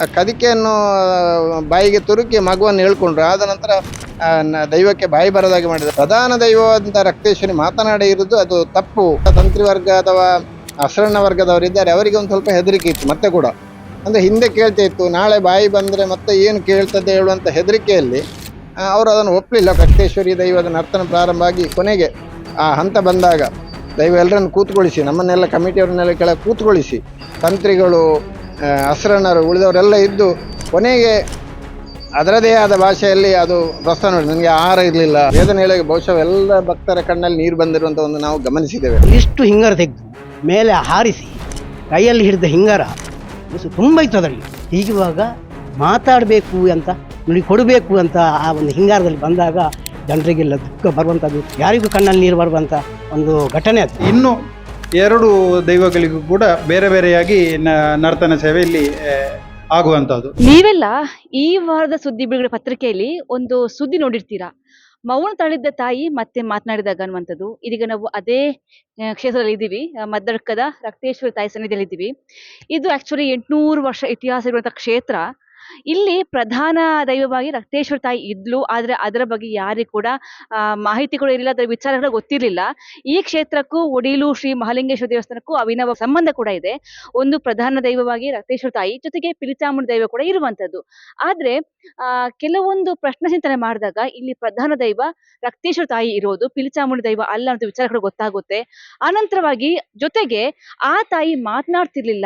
ಆ ಕದಿಕೆಯನ್ನು ಬಾಯಿಗೆ ತುರುಕಿ ಮಗುವನ್ನು ಹೇಳ್ಕೊಂಡ್ರು. ಆದ ನಂತರ ದೈವಕ್ಕೆ ಬಾಯಿ ಬರದಾಗೆ ಮಾಡಿದ್ರು. ಪ್ರಧಾನ ದೈವವಾದಂಥ ರಕ್ತೇಶ್ವರಿ ಮಾತನಾಡಿ ಇರುವುದು ಅದು ತಪ್ಪು. ತಂತ್ರಿ ವರ್ಗ ಅಥವಾ ಅಸರಣ ವರ್ಗದವರಿದ್ದಾರೆ, ಅವರಿಗೆ ಒಂದು ಸ್ವಲ್ಪ ಹೆದರಿಕೆ ಇತ್ತು ಮತ್ತೆ ಕೂಡ. ಅಂದ್ರೆ ಹಿಂದೆ ಕೇಳ್ತಾ ಇತ್ತು, ನಾಳೆ ಬಾಯಿ ಬಂದ್ರೆ ಮತ್ತೆ ಏನು ಕೇಳ್ತದೆ ಹೇಳುವಂತ ಹೆದರಿಕೆಯಲ್ಲಿ ಅವರು ಅದನ್ನು ಒಪ್ಪಲಿಲ್ಲ. ರಕ್ತೇಶ್ವರಿ ದೈವದ ನರ್ತನ ಪ್ರಾರಂಭ ಆಗಿ ಕೊನೆಗೆ ಆ ಹಂತ ಬಂದಾಗ ದೈವ ಎಲ್ಲರನ್ನು ಕೂತ್ಕೊಳಿಸಿ, ನಮ್ಮನ್ನೆಲ್ಲ ಕಮಿಟಿಯವರನ್ನೆಲ್ಲ ಕೆಳಗೆ ಕೂತ್ಕೊಳಿಸಿ, ತಂತ್ರಿಗಳು, ಅಸರಣರು, ಉಳಿದವರೆಲ್ಲ ಇದ್ದು ಕೊನೆಗೆ ಅದರದೇ ಆದ ಭಾಷೆಯಲ್ಲಿ ಅದು ಪ್ರಸ್ಥಾನ ನೋಡಿ. ನನಗೆ ಆಹಾರ ಇರಲಿಲ್ಲ, ವೇದನೆ ಹೇಳೋಕೆ ಬಹುಶಃ ಎಲ್ಲ ಭಕ್ತರ ಕಣ್ಣಲ್ಲಿ ನೀರು ಬಂದಿರುವಂಥ ಒಂದು ನಾವು ಗಮನಿಸಿದ್ದೇವೆ. ಇಷ್ಟು ಹಿಂಗಾರ ತೆಗೆದು ಮೇಲೆ ಹಾರಿಸಿ ಕೈಯಲ್ಲಿ ಹಿಡಿದ ಹಿಂಗಾರ ತುಂಬ ಇತ್ತು ಅದರಲ್ಲಿ. ಹೀಗಿರುವಾಗ ಮಾತಾಡಬೇಕು ಅಂತ ನುಡಿ ಕೊಡಬೇಕು ಅಂತ ಆ ಒಂದು ಹಿಂಗಾರದಲ್ಲಿ ಬಂದಾಗ ಜನರಿಗೆಲ್ಲ ದುಃಖ ಬರುವಂಥದ್ದು, ಯಾರಿಗೂ ಕಣ್ಣಲ್ಲಿ ನೀರು ಬರುವಂಥ ಒಂದು ಘಟನೆ ಅದು. ಇನ್ನು ಎರಡು ದೈವಗಳಿಗೂ ಕೂಡ ಬೇರೆ ಬೇರೆಯಾಗಿ ನರ್ತನ ಸೇವೆ ಇಲ್ಲಿ ಆಗುವಂಥದ್ದು. ನೀವೆಲ್ಲ ಈ ವಾರದ ಸುದ್ದಿ ಬಿಡುಗಡೆ ಪತ್ರಿಕೆಯಲ್ಲಿ ಒಂದು ಸುದ್ದಿ ನೋಡಿರ್ತೀರಾ, ಮೌನ ತಳೆದ ತಾಯಿ ಮತ್ತೆ ಮಾತನಾಡಿದಾಗ ಅನ್ನುವಂಥದ್ದು. ಇದೀಗ ನಾವು ಅದೇ ಕ್ಷೇತ್ರದಲ್ಲಿ ಇದ್ದೀವಿ, ಮದ್ದಡ್ಕದ ರಕ್ತೇಶ್ವರಿ ತಾಯಿ ಸನ್ನಿಧಿಯಲ್ಲಿ ಇದ್ದೀವಿ. ಇದು ಆಕ್ಚುಲಿ 800 ವರ್ಷ ಇತಿಹಾಸ ಇರುವಂತಹ ಕ್ಷೇತ್ರ. ಇಲ್ಲಿ ಪ್ರಧಾನ ದೈವವಾಗಿ ರಕ್ತೇಶ್ವರ ತಾಯಿ ಇದ್ಲು, ಆದ್ರೆ ಅದರ ಬಗ್ಗೆ ಯಾರಿಗೂ ಕೂಡ ಮಾಹಿತಿಗಳು ಇರಲಿಲ್ಲ, ಅದರ ವಿಚಾರಗಳು ಗೊತ್ತಿರಲಿಲ್ಲ. ಈ ಕ್ಷೇತ್ರಕ್ಕೂ ಒಡಿಲು ಶ್ರೀ ಮಹಾಲಿಂಗೇಶ್ವರ ದೇವಸ್ಥಾನಕ್ಕೂ ಅವಿನಾವ ಸಂಬಂಧ ಕೂಡ ಇದೆ. ಒಂದು ಪ್ರಧಾನ ದೈವವಾಗಿ ರಕ್ತೇಶ್ವರ ತಾಯಿ ಜೊತೆಗೆ ಪಿಲಿಚಾಮುಂಡಿ ದೈವ ಕೂಡ ಇರುವಂತದ್ದು. ಆದ್ರೆ ಕೆಲವೊಂದು ಪ್ರಶ್ನೆ ಚಿಂತನೆ ಮಾಡಿದಾಗ ಇಲ್ಲಿ ಪ್ರಧಾನ ದೈವ ರಕ್ತೇಶ್ವರ ತಾಯಿ ಇರೋದು, ಪಿಲಿಚಾಮುಂಡಿ ದೈವ ಅಲ್ಲ ಅಂತ ವಿಚಾರಗಳು ಗೊತ್ತಾಗುತ್ತೆ. ಅನಂತರವಾಗಿ ಜೊತೆಗೆ ಆ ತಾಯಿ ಮಾತನಾಡ್ತಿರ್ಲಿಲ್ಲ,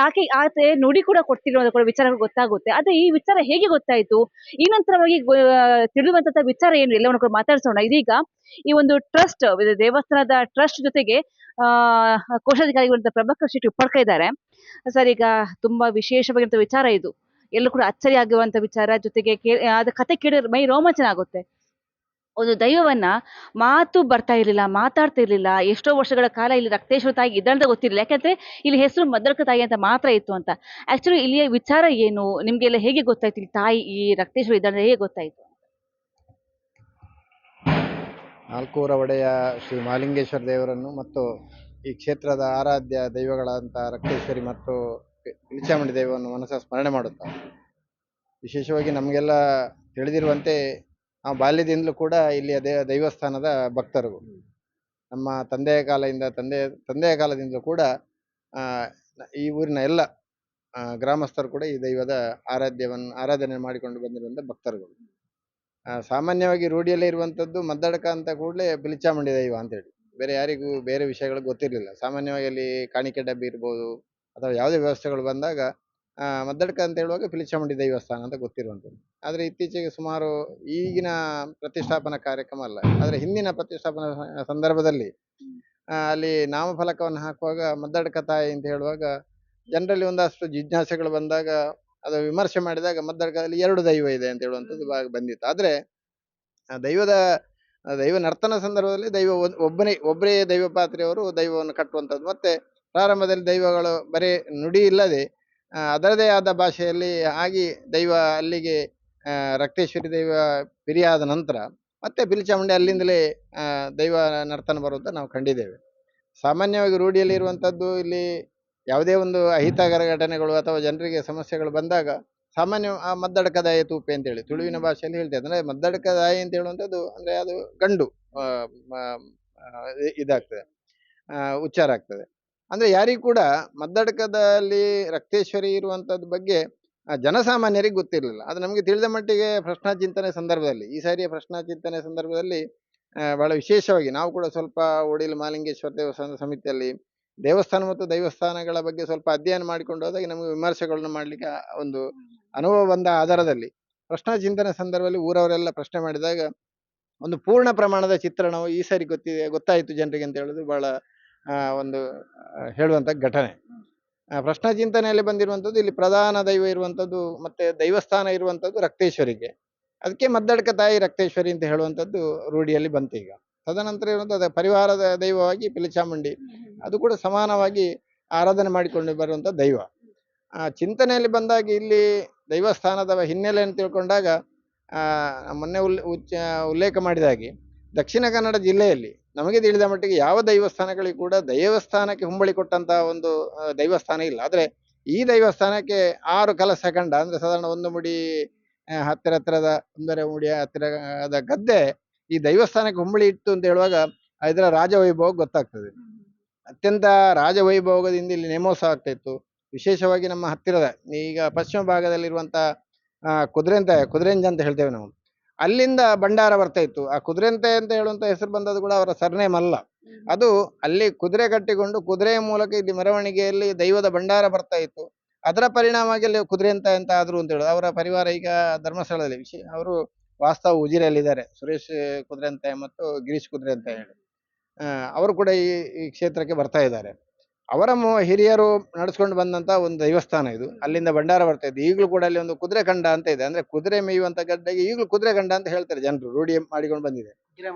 ಆಕೆ ನುಡಿ ಕೂಡ ಕೊಡ್ತಿರೋ ಕೂಡ ವಿಚಾರಗಳು ಗೊತ್ತಾಗುತ್ತೆ. ಆದ್ರೆ ಈ ವಿಚಾರ ಹೇಗೆ ಗೊತ್ತಾಯ್ತು, ಈ ನಂತರವಾಗಿ ತಿಳಿಯುವಂತಹ ವಿಚಾರ ಏನು, ಎಲ್ಲವನ್ನು ಕೂಡ ಮಾತಾಡ್ಸೋಣ. ಇದೀಗ ಈ ಒಂದು ಟ್ರಸ್ಟ್, ದೇವಸ್ಥಾನದ ಟ್ರಸ್ಟ್ ಜೊತೆಗೆ ಕೋಶಾಧಿಕಾರಿಗಳಂತ ಪ್ರಭಾಕರ್ ಶೆಟ್ಟಿ ಉಪ್ಪಡ್ಕ ಇದ್ದಾರೆ. ಸರ್, ಈಗ ತುಂಬಾ ವಿಶೇಷವಾಗಿರುವಂತ ವಿಚಾರ ಇದು, ಎಲ್ಲೂ ಕೂಡ ಅಚ್ಚರಿ ಆಗುವಂತ ವಿಚಾರ. ಜೊತೆಗೆ ಅದ ಕತೆ ಕೇಳಿದ್ರೆ ಮೈ ರೋಮಾಂಚನ ಆಗುತ್ತೆ. ಒಂದು ದೈವವನ್ನ ಮಾತು ಬರ್ತಾ ಇರ್ಲಿಲ್ಲ, ಮಾತಾಡ್ತಾ ಇರ್ಲಿಲ್ಲ, ಎಷ್ಟೋ ವರ್ಷಗಳ ಕಾಲ ಇಲ್ಲಿ ರಕ್ತೇಶ್ವರ ತಾಯಿ ಇದ್ದಂತ ಗೊತ್ತಿರಲಿಲ್ಲ. ಯಾಕಂದ್ರೆ ಇಲ್ಲಿ ಹೆಸರು ಮದ್ದಡ್ಕ ತಾಯಿ ಅಂತ ಮಾತ್ರ ಇತ್ತು ಅಂತ. ಆಕ್ಚುಲಿ ಇಲ್ಲಿಯ ವಿಚಾರ ಏನು, ನಿಮ್ಗೆಲ್ಲ ಹೇಗೆ ಗೊತ್ತಾಯ್ತು ಇಲ್ಲಿ ತಾಯಿ ಈ ರಕ್ತೇಶ್ವರ ಇದ್ದಂತ ಹೇಗೆ ಗೊತ್ತಾಯ್ತು? ನಾಲ್ಕೂರ ಒಡೆಯ ಶ್ರೀ ಮಹಾಲಿಂಗೇಶ್ವರ ದೇವರನ್ನು ಮತ್ತು ಈ ಕ್ಷೇತ್ರದ ಆರಾಧ್ಯ ದೈವಗಳಂತ ರಕ್ತೇಶ್ವರಿ ಮತ್ತು ಪಿಲಿಚಾಮುಂಡಿ ದೈವವನ್ನು ಮನಸ್ಸ ಸ್ಮರಣೆ ಮಾಡುತ್ತಾ, ವಿಶೇಷವಾಗಿ ನಮಗೆಲ್ಲ ತಿಳಿದಿರುವಂತೆ ನಾವು ಬಾಲ್ಯದಿಂದಲೂ ಕೂಡ ಇಲ್ಲಿ ದೈವಸ್ಥಾನದ ಭಕ್ತರು. ನಮ್ಮ ತಂದೆಯ ಕಾಲದಿಂದಲೂ ಕೂಡ ಈ ಊರಿನ ಎಲ್ಲ ಗ್ರಾಮಸ್ಥರು ಕೂಡ ಈ ದೈವದ ಆರಾಧನೆ ಮಾಡಿಕೊಂಡು ಬಂದಿರುವಂಥ ಭಕ್ತರುಗಳು. ಸಾಮಾನ್ಯವಾಗಿ ರೂಢಿಯಲ್ಲೇ ಇರುವಂಥದ್ದು ಮದ್ದಡ್ಕ ಅಂತ ಕೂಡಲೇ ಪಿಲಿಚಾಮುಂಡಿ ದೈವ ಅಂತೇಳಿ, ಬೇರೆ ಯಾರಿಗೂ ಬೇರೆ ವಿಷಯಗಳು ಗೊತ್ತಿರಲಿಲ್ಲ. ಸಾಮಾನ್ಯವಾಗಿ ಅಲ್ಲಿ ಕಾಣಿಕೆ ಡಬ್ಬಿ ಇರ್ಬೋದು ಅಥವಾ ಯಾವುದೇ ವ್ಯವಸ್ಥೆಗಳು ಬಂದಾಗ ಮದ್ದಡ್ಕ ಅಂತ ಹೇಳುವಾಗ ಪಿಲಿಚಾಮುಂಡಿ ದೈವಸ್ಥಾನ ಅಂತ ಗೊತ್ತಿರುವಂಥದ್ದು. ಆದರೆ ಇತ್ತೀಚೆಗೆ ಸುಮಾರು ಈಗಿನ ಪ್ರತಿಷ್ಠಾಪನಾ ಕಾರ್ಯಕ್ರಮ ಅಲ್ಲ, ಆದರೆ ಹಿಂದಿನ ಪ್ರತಿಷ್ಠಾಪನಾ ಸಂದರ್ಭದಲ್ಲಿ ಅಲ್ಲಿ ನಾಮಫಲಕವನ್ನು ಹಾಕುವಾಗ ಮದ್ದಡ್ಕ ತಾಯಿ ಅಂತ ಹೇಳುವಾಗ ಜನರಲ್ಲಿ ಒಂದಷ್ಟು ಜಿಜ್ಞಾಸೆಗಳು ಬಂದಾಗ ಅದು ವಿಮರ್ಶೆ ಮಾಡಿದಾಗ ಮದ್ದಡ್ಕದಲ್ಲಿ 2 ದೈವ ಇದೆ ಅಂತ ಹೇಳುವಂಥದ್ದು ಬಂದಿತ್ತು. ಆದರೆ ದೈವ ನರ್ತನ ಸಂದರ್ಭದಲ್ಲಿ ದೈವ ಒಬ್ಬರೇ ದೈವ ಪಾತ್ರೆಯವರು ದೈವವನ್ನು ಕಟ್ಟುವಂಥದ್ದು. ಮತ್ತೆ ಪ್ರಾರಂಭದಲ್ಲಿ ದೈವಗಳು ಬರೀ ನುಡಿ ಇಲ್ಲದೆ ಅದರದೇ ಆದ ಭಾಷೆಯಲ್ಲಿ ಆಗಿ ದೈವ ಅಲ್ಲಿಗೆ ರಕ್ತೇಶ್ವರಿ ದೈವ ಪಿರಿಯಾದ ನಂತರ ಮತ್ತೆ ಪಿಲಿಚಾಮುಂಡಿ ಅಲ್ಲಿಂದಲೇ ದೈವ ನರ್ತನ ಬರುವಂತ ನಾವು ಕಂಡಿದ್ದೇವೆ. ಸಾಮಾನ್ಯವಾಗಿ ರೂಢಿಯಲ್ಲಿ ಇರುವಂಥದ್ದು, ಇಲ್ಲಿ ಯಾವುದೇ ಒಂದು ಅಹಿತಕರ ಘಟನೆಗಳು ಅಥವಾ ಜನರಿಗೆ ಸಮಸ್ಯೆಗಳು ಬಂದಾಗ ಸಾಮಾನ್ಯ ಆ ಮದ್ದಡ್ಕ ದಾಯ ತೂಪೆ ಅಂತೇಳಿ ತುಳುವಿನ ಭಾಷೆಯಲ್ಲಿ ಹೇಳ್ತೇವೆ. ಅಂದ್ರೆ ಮದ್ದಡ್ಕ ದಾಯಿ ಅಂತ ಹೇಳುವಂಥದ್ದು ಅಂದ್ರೆ ಅದು ಗಂಡು ಇದಾಗ್ತದೆ, ಉಚ್ಚಾರ ಆಗ್ತದೆ. ಅಂದ್ರೆ ಯಾರಿಗೂ ಕೂಡ ಮದ್ದಡ್ಕದಲ್ಲಿ ರಕ್ತೇಶ್ವರಿ ಇರುವಂಥದ್ದು ಬಗ್ಗೆ ಜನಸಾಮಾನ್ಯರಿಗೆ ಗೊತ್ತಿರಲಿಲ್ಲ. ಅದು ನಮಗೆ ತಿಳಿದ ಮಟ್ಟಿಗೆ ಪ್ರಶ್ನಾ ಚಿಂತನೆ ಸಂದರ್ಭದಲ್ಲಿ, ಈ ಸಾರಿಯ ಪ್ರಶ್ನಾ ಚಿಂತನೆ ಸಂದರ್ಭದಲ್ಲಿ ಬಹಳ ವಿಶೇಷವಾಗಿ ನಾವು ಕೂಡ ಸ್ವಲ್ಪ ಒಡಿಲು ಮಹಾಲಿಂಗೇಶ್ವರ ದೇವಸ್ಥಾನ ಸಮಿತಿಯಲ್ಲಿ ದೇವಸ್ಥಾನ ಮತ್ತು ದೈವಸ್ಥಾನಗಳ ಬಗ್ಗೆ ಸ್ವಲ್ಪ ಅಧ್ಯಯನ ಮಾಡಿಕೊಂಡು ಹೋದಾಗ ನಮಗೆ ವಿಮರ್ಶೆಗಳನ್ನು ಮಾಡಲಿಕ್ಕೆ ಒಂದು ಅನುಭವ ಬಂದ ಆಧಾರದಲ್ಲಿ ಪ್ರಶ್ನಾ ಚಿಂತನೆ ಸಂದರ್ಭದಲ್ಲಿ ಊರವರೆಲ್ಲ ಪ್ರಶ್ನೆ ಮಾಡಿದಾಗ ಒಂದು ಪೂರ್ಣ ಪ್ರಮಾಣದ ಚಿತ್ರಣವು ಈ ಸಾರಿ ಗೊತ್ತಾಯಿತು ಜನರಿಗೆ ಅಂತ ಹೇಳೋದು ಬಹಳ ಒಂದು ಹೇಳುವಂಥ ಘಟನೆ. ಪ್ರಶ್ನಾ ಚಿಂತನೆಯಲ್ಲಿ ಬಂದಿರುವಂಥದ್ದು ಇಲ್ಲಿ ಪ್ರಧಾನ ದೈವ ಇರುವಂಥದ್ದು ಮತ್ತೆ ದೈವಸ್ಥಾನ ಇರುವಂಥದ್ದು ರಕ್ತೇಶ್ವರಿಗೆ, ಅದಕ್ಕೆ ಮದ್ದಡ್ಕ ತಾಯಿ ರಕ್ತೇಶ್ವರಿ ಅಂತ ಹೇಳುವಂಥದ್ದು ರೂಢಿಯಲ್ಲಿ ಬಂತು. ಈಗ ತದನಂತರ ಇರುವಂಥದ್ದು ಪರಿವಾರದ ದೈವವಾಗಿ ಪಿಲಿಚಾಮುಂಡಿ, ಅದು ಕೂಡ ಸಮಾನವಾಗಿ ಆರಾಧನೆ ಮಾಡಿಕೊಂಡು ಬರುವಂಥ ದೈವ. ಚಿಂತನೆಯಲ್ಲಿ ಬಂದಾಗ ಇಲ್ಲಿ ದೈವಸ್ಥಾನದ ಹಿನ್ನೆಲೆಯನ್ನು ತಿಳ್ಕೊಂಡಾಗ ಮೊನ್ನೆ ಉಲ್ಲೇಖ ಮಾಡಿದ ಹಾಗೆ ದಕ್ಷಿಣ ಕನ್ನಡ ಜಿಲ್ಲೆಯಲ್ಲಿ ನಮಗೆ ತಿಳಿದ ಮಟ್ಟಿಗೆ ಯಾವ ದೈವಸ್ಥಾನಗಳಿಗೂ ಕೂಡ ದೇವಸ್ಥಾನಕ್ಕೆ ಹುಂಬಳಿ ಕೊಟ್ಟಂತಹ ಒಂದು ದೈವಸ್ಥಾನ ಇಲ್ಲ. ಆದರೆ ಈ ದೇವಸ್ಥಾನಕ್ಕೆ 6 ಕಲಶ ಕಂಡ, ಅಂದ್ರೆ ಸಾಧಾರಣ ಒಂದು ಮುಡಿ ಹತ್ತಿರದ 1.5 ಮುಡಿ ಹತ್ತಿರದ ಗದ್ದೆ ಈ ದೇವಸ್ಥಾನಕ್ಕೆ ಹೊಂಬಳಿ ಇತ್ತು ಅಂತ ಹೇಳುವಾಗ ಇದರ ರಾಜವೈಭವ ಗೊತ್ತಾಗ್ತದೆ. ಅತ್ಯಂತ ರಾಜವೈಭವದಿಂದ ಇಲ್ಲಿ ನೇಮೋತ್ಸವ ಆಗ್ತಾ ಇತ್ತು. ವಿಶೇಷವಾಗಿ ನಮ್ಮ ಹತ್ತಿರದ ಈಗ ಪಶ್ಚಿಮ ಭಾಗದಲ್ಲಿರುವಂತ ಕುದುರೆಂಜ ಅಂತ ಹೇಳ್ತೇವೆ ನಾವು, ಅಲ್ಲಿಂದ ಭಂಡಾರ ಬರ್ತಾ ಇತ್ತು. ಆ ಕುದುರೆಂತೆ ಅಂತ ಹೇಳುವಂತ ಹೆಸರು ಬಂದದ್ದು ಕೂಡ ಅವರ ಸರ್ನೇಮ್ ಅಲ್ಲ, ಅದು ಅಲ್ಲಿ ಕುದುರೆ ಕಟ್ಟಿಕೊಂಡು ಕುದುರೆಯ ಮೂಲಕ ಇಲ್ಲಿ ಮೆರವಣಿಗೆಯಲ್ಲಿ ದೈವದ ಭಂಡಾರ ಬರ್ತಾ ಇತ್ತು. ಅದರ ಪರಿಣಾಮವಾಗಿ ಅಲ್ಲಿ ಕುದುರೆಂತ ಅಂತ ಆದ್ರು ಅಂತ ಹೇಳುದು. ಅವರ ಪರಿವಾರ ಈಗ ಧರ್ಮಸ್ಥಳದಲ್ಲಿ ಅವರು ವಾಸ್ತವ ಉಜಿರೆಯಲ್ಲಿದ್ದಾರೆ, ಸುರೇಶ್ ಕುದುರೆಂತೆ ಮತ್ತು ಗಿರೀಶ್ ಕುದುರೆಂತೆ ಹೇಳಿ. ಅವರು ಕೂಡ ಈ ಕ್ಷೇತ್ರಕ್ಕೆ ಬರ್ತಾ ಇದ್ದಾರೆ. ಅವರ ಹಿರಿಯರು ನಡೆಸ್ಕೊಂಡು ಬಂದಂತ ಒಂದು ದೇವಸ್ಥಾನ ಇದು. ಅಲ್ಲಿಂದ ಭಂಡಾರ ಬರ್ತಾ ಇದ್ದು. ಈಗಲೂ ಕೂಡ ಅಲ್ಲಿ ಒಂದು ಕುದುರೆ ಕಂಡ ಅಂತ ಇದೆ, ಅಂದ್ರೆ ಕುದುರೆ ಮೇಯುವಂತ ಗಡ್ಡೆಗೆ ಈಗಲೂ ಕುದುರೆ ಕಂಡ ಅಂತ ಹೇಳ್ತಾರೆ ಜನರು, ರೂಢಿ ಮಾಡಿಕೊಂಡು ಬಂದಿದೆ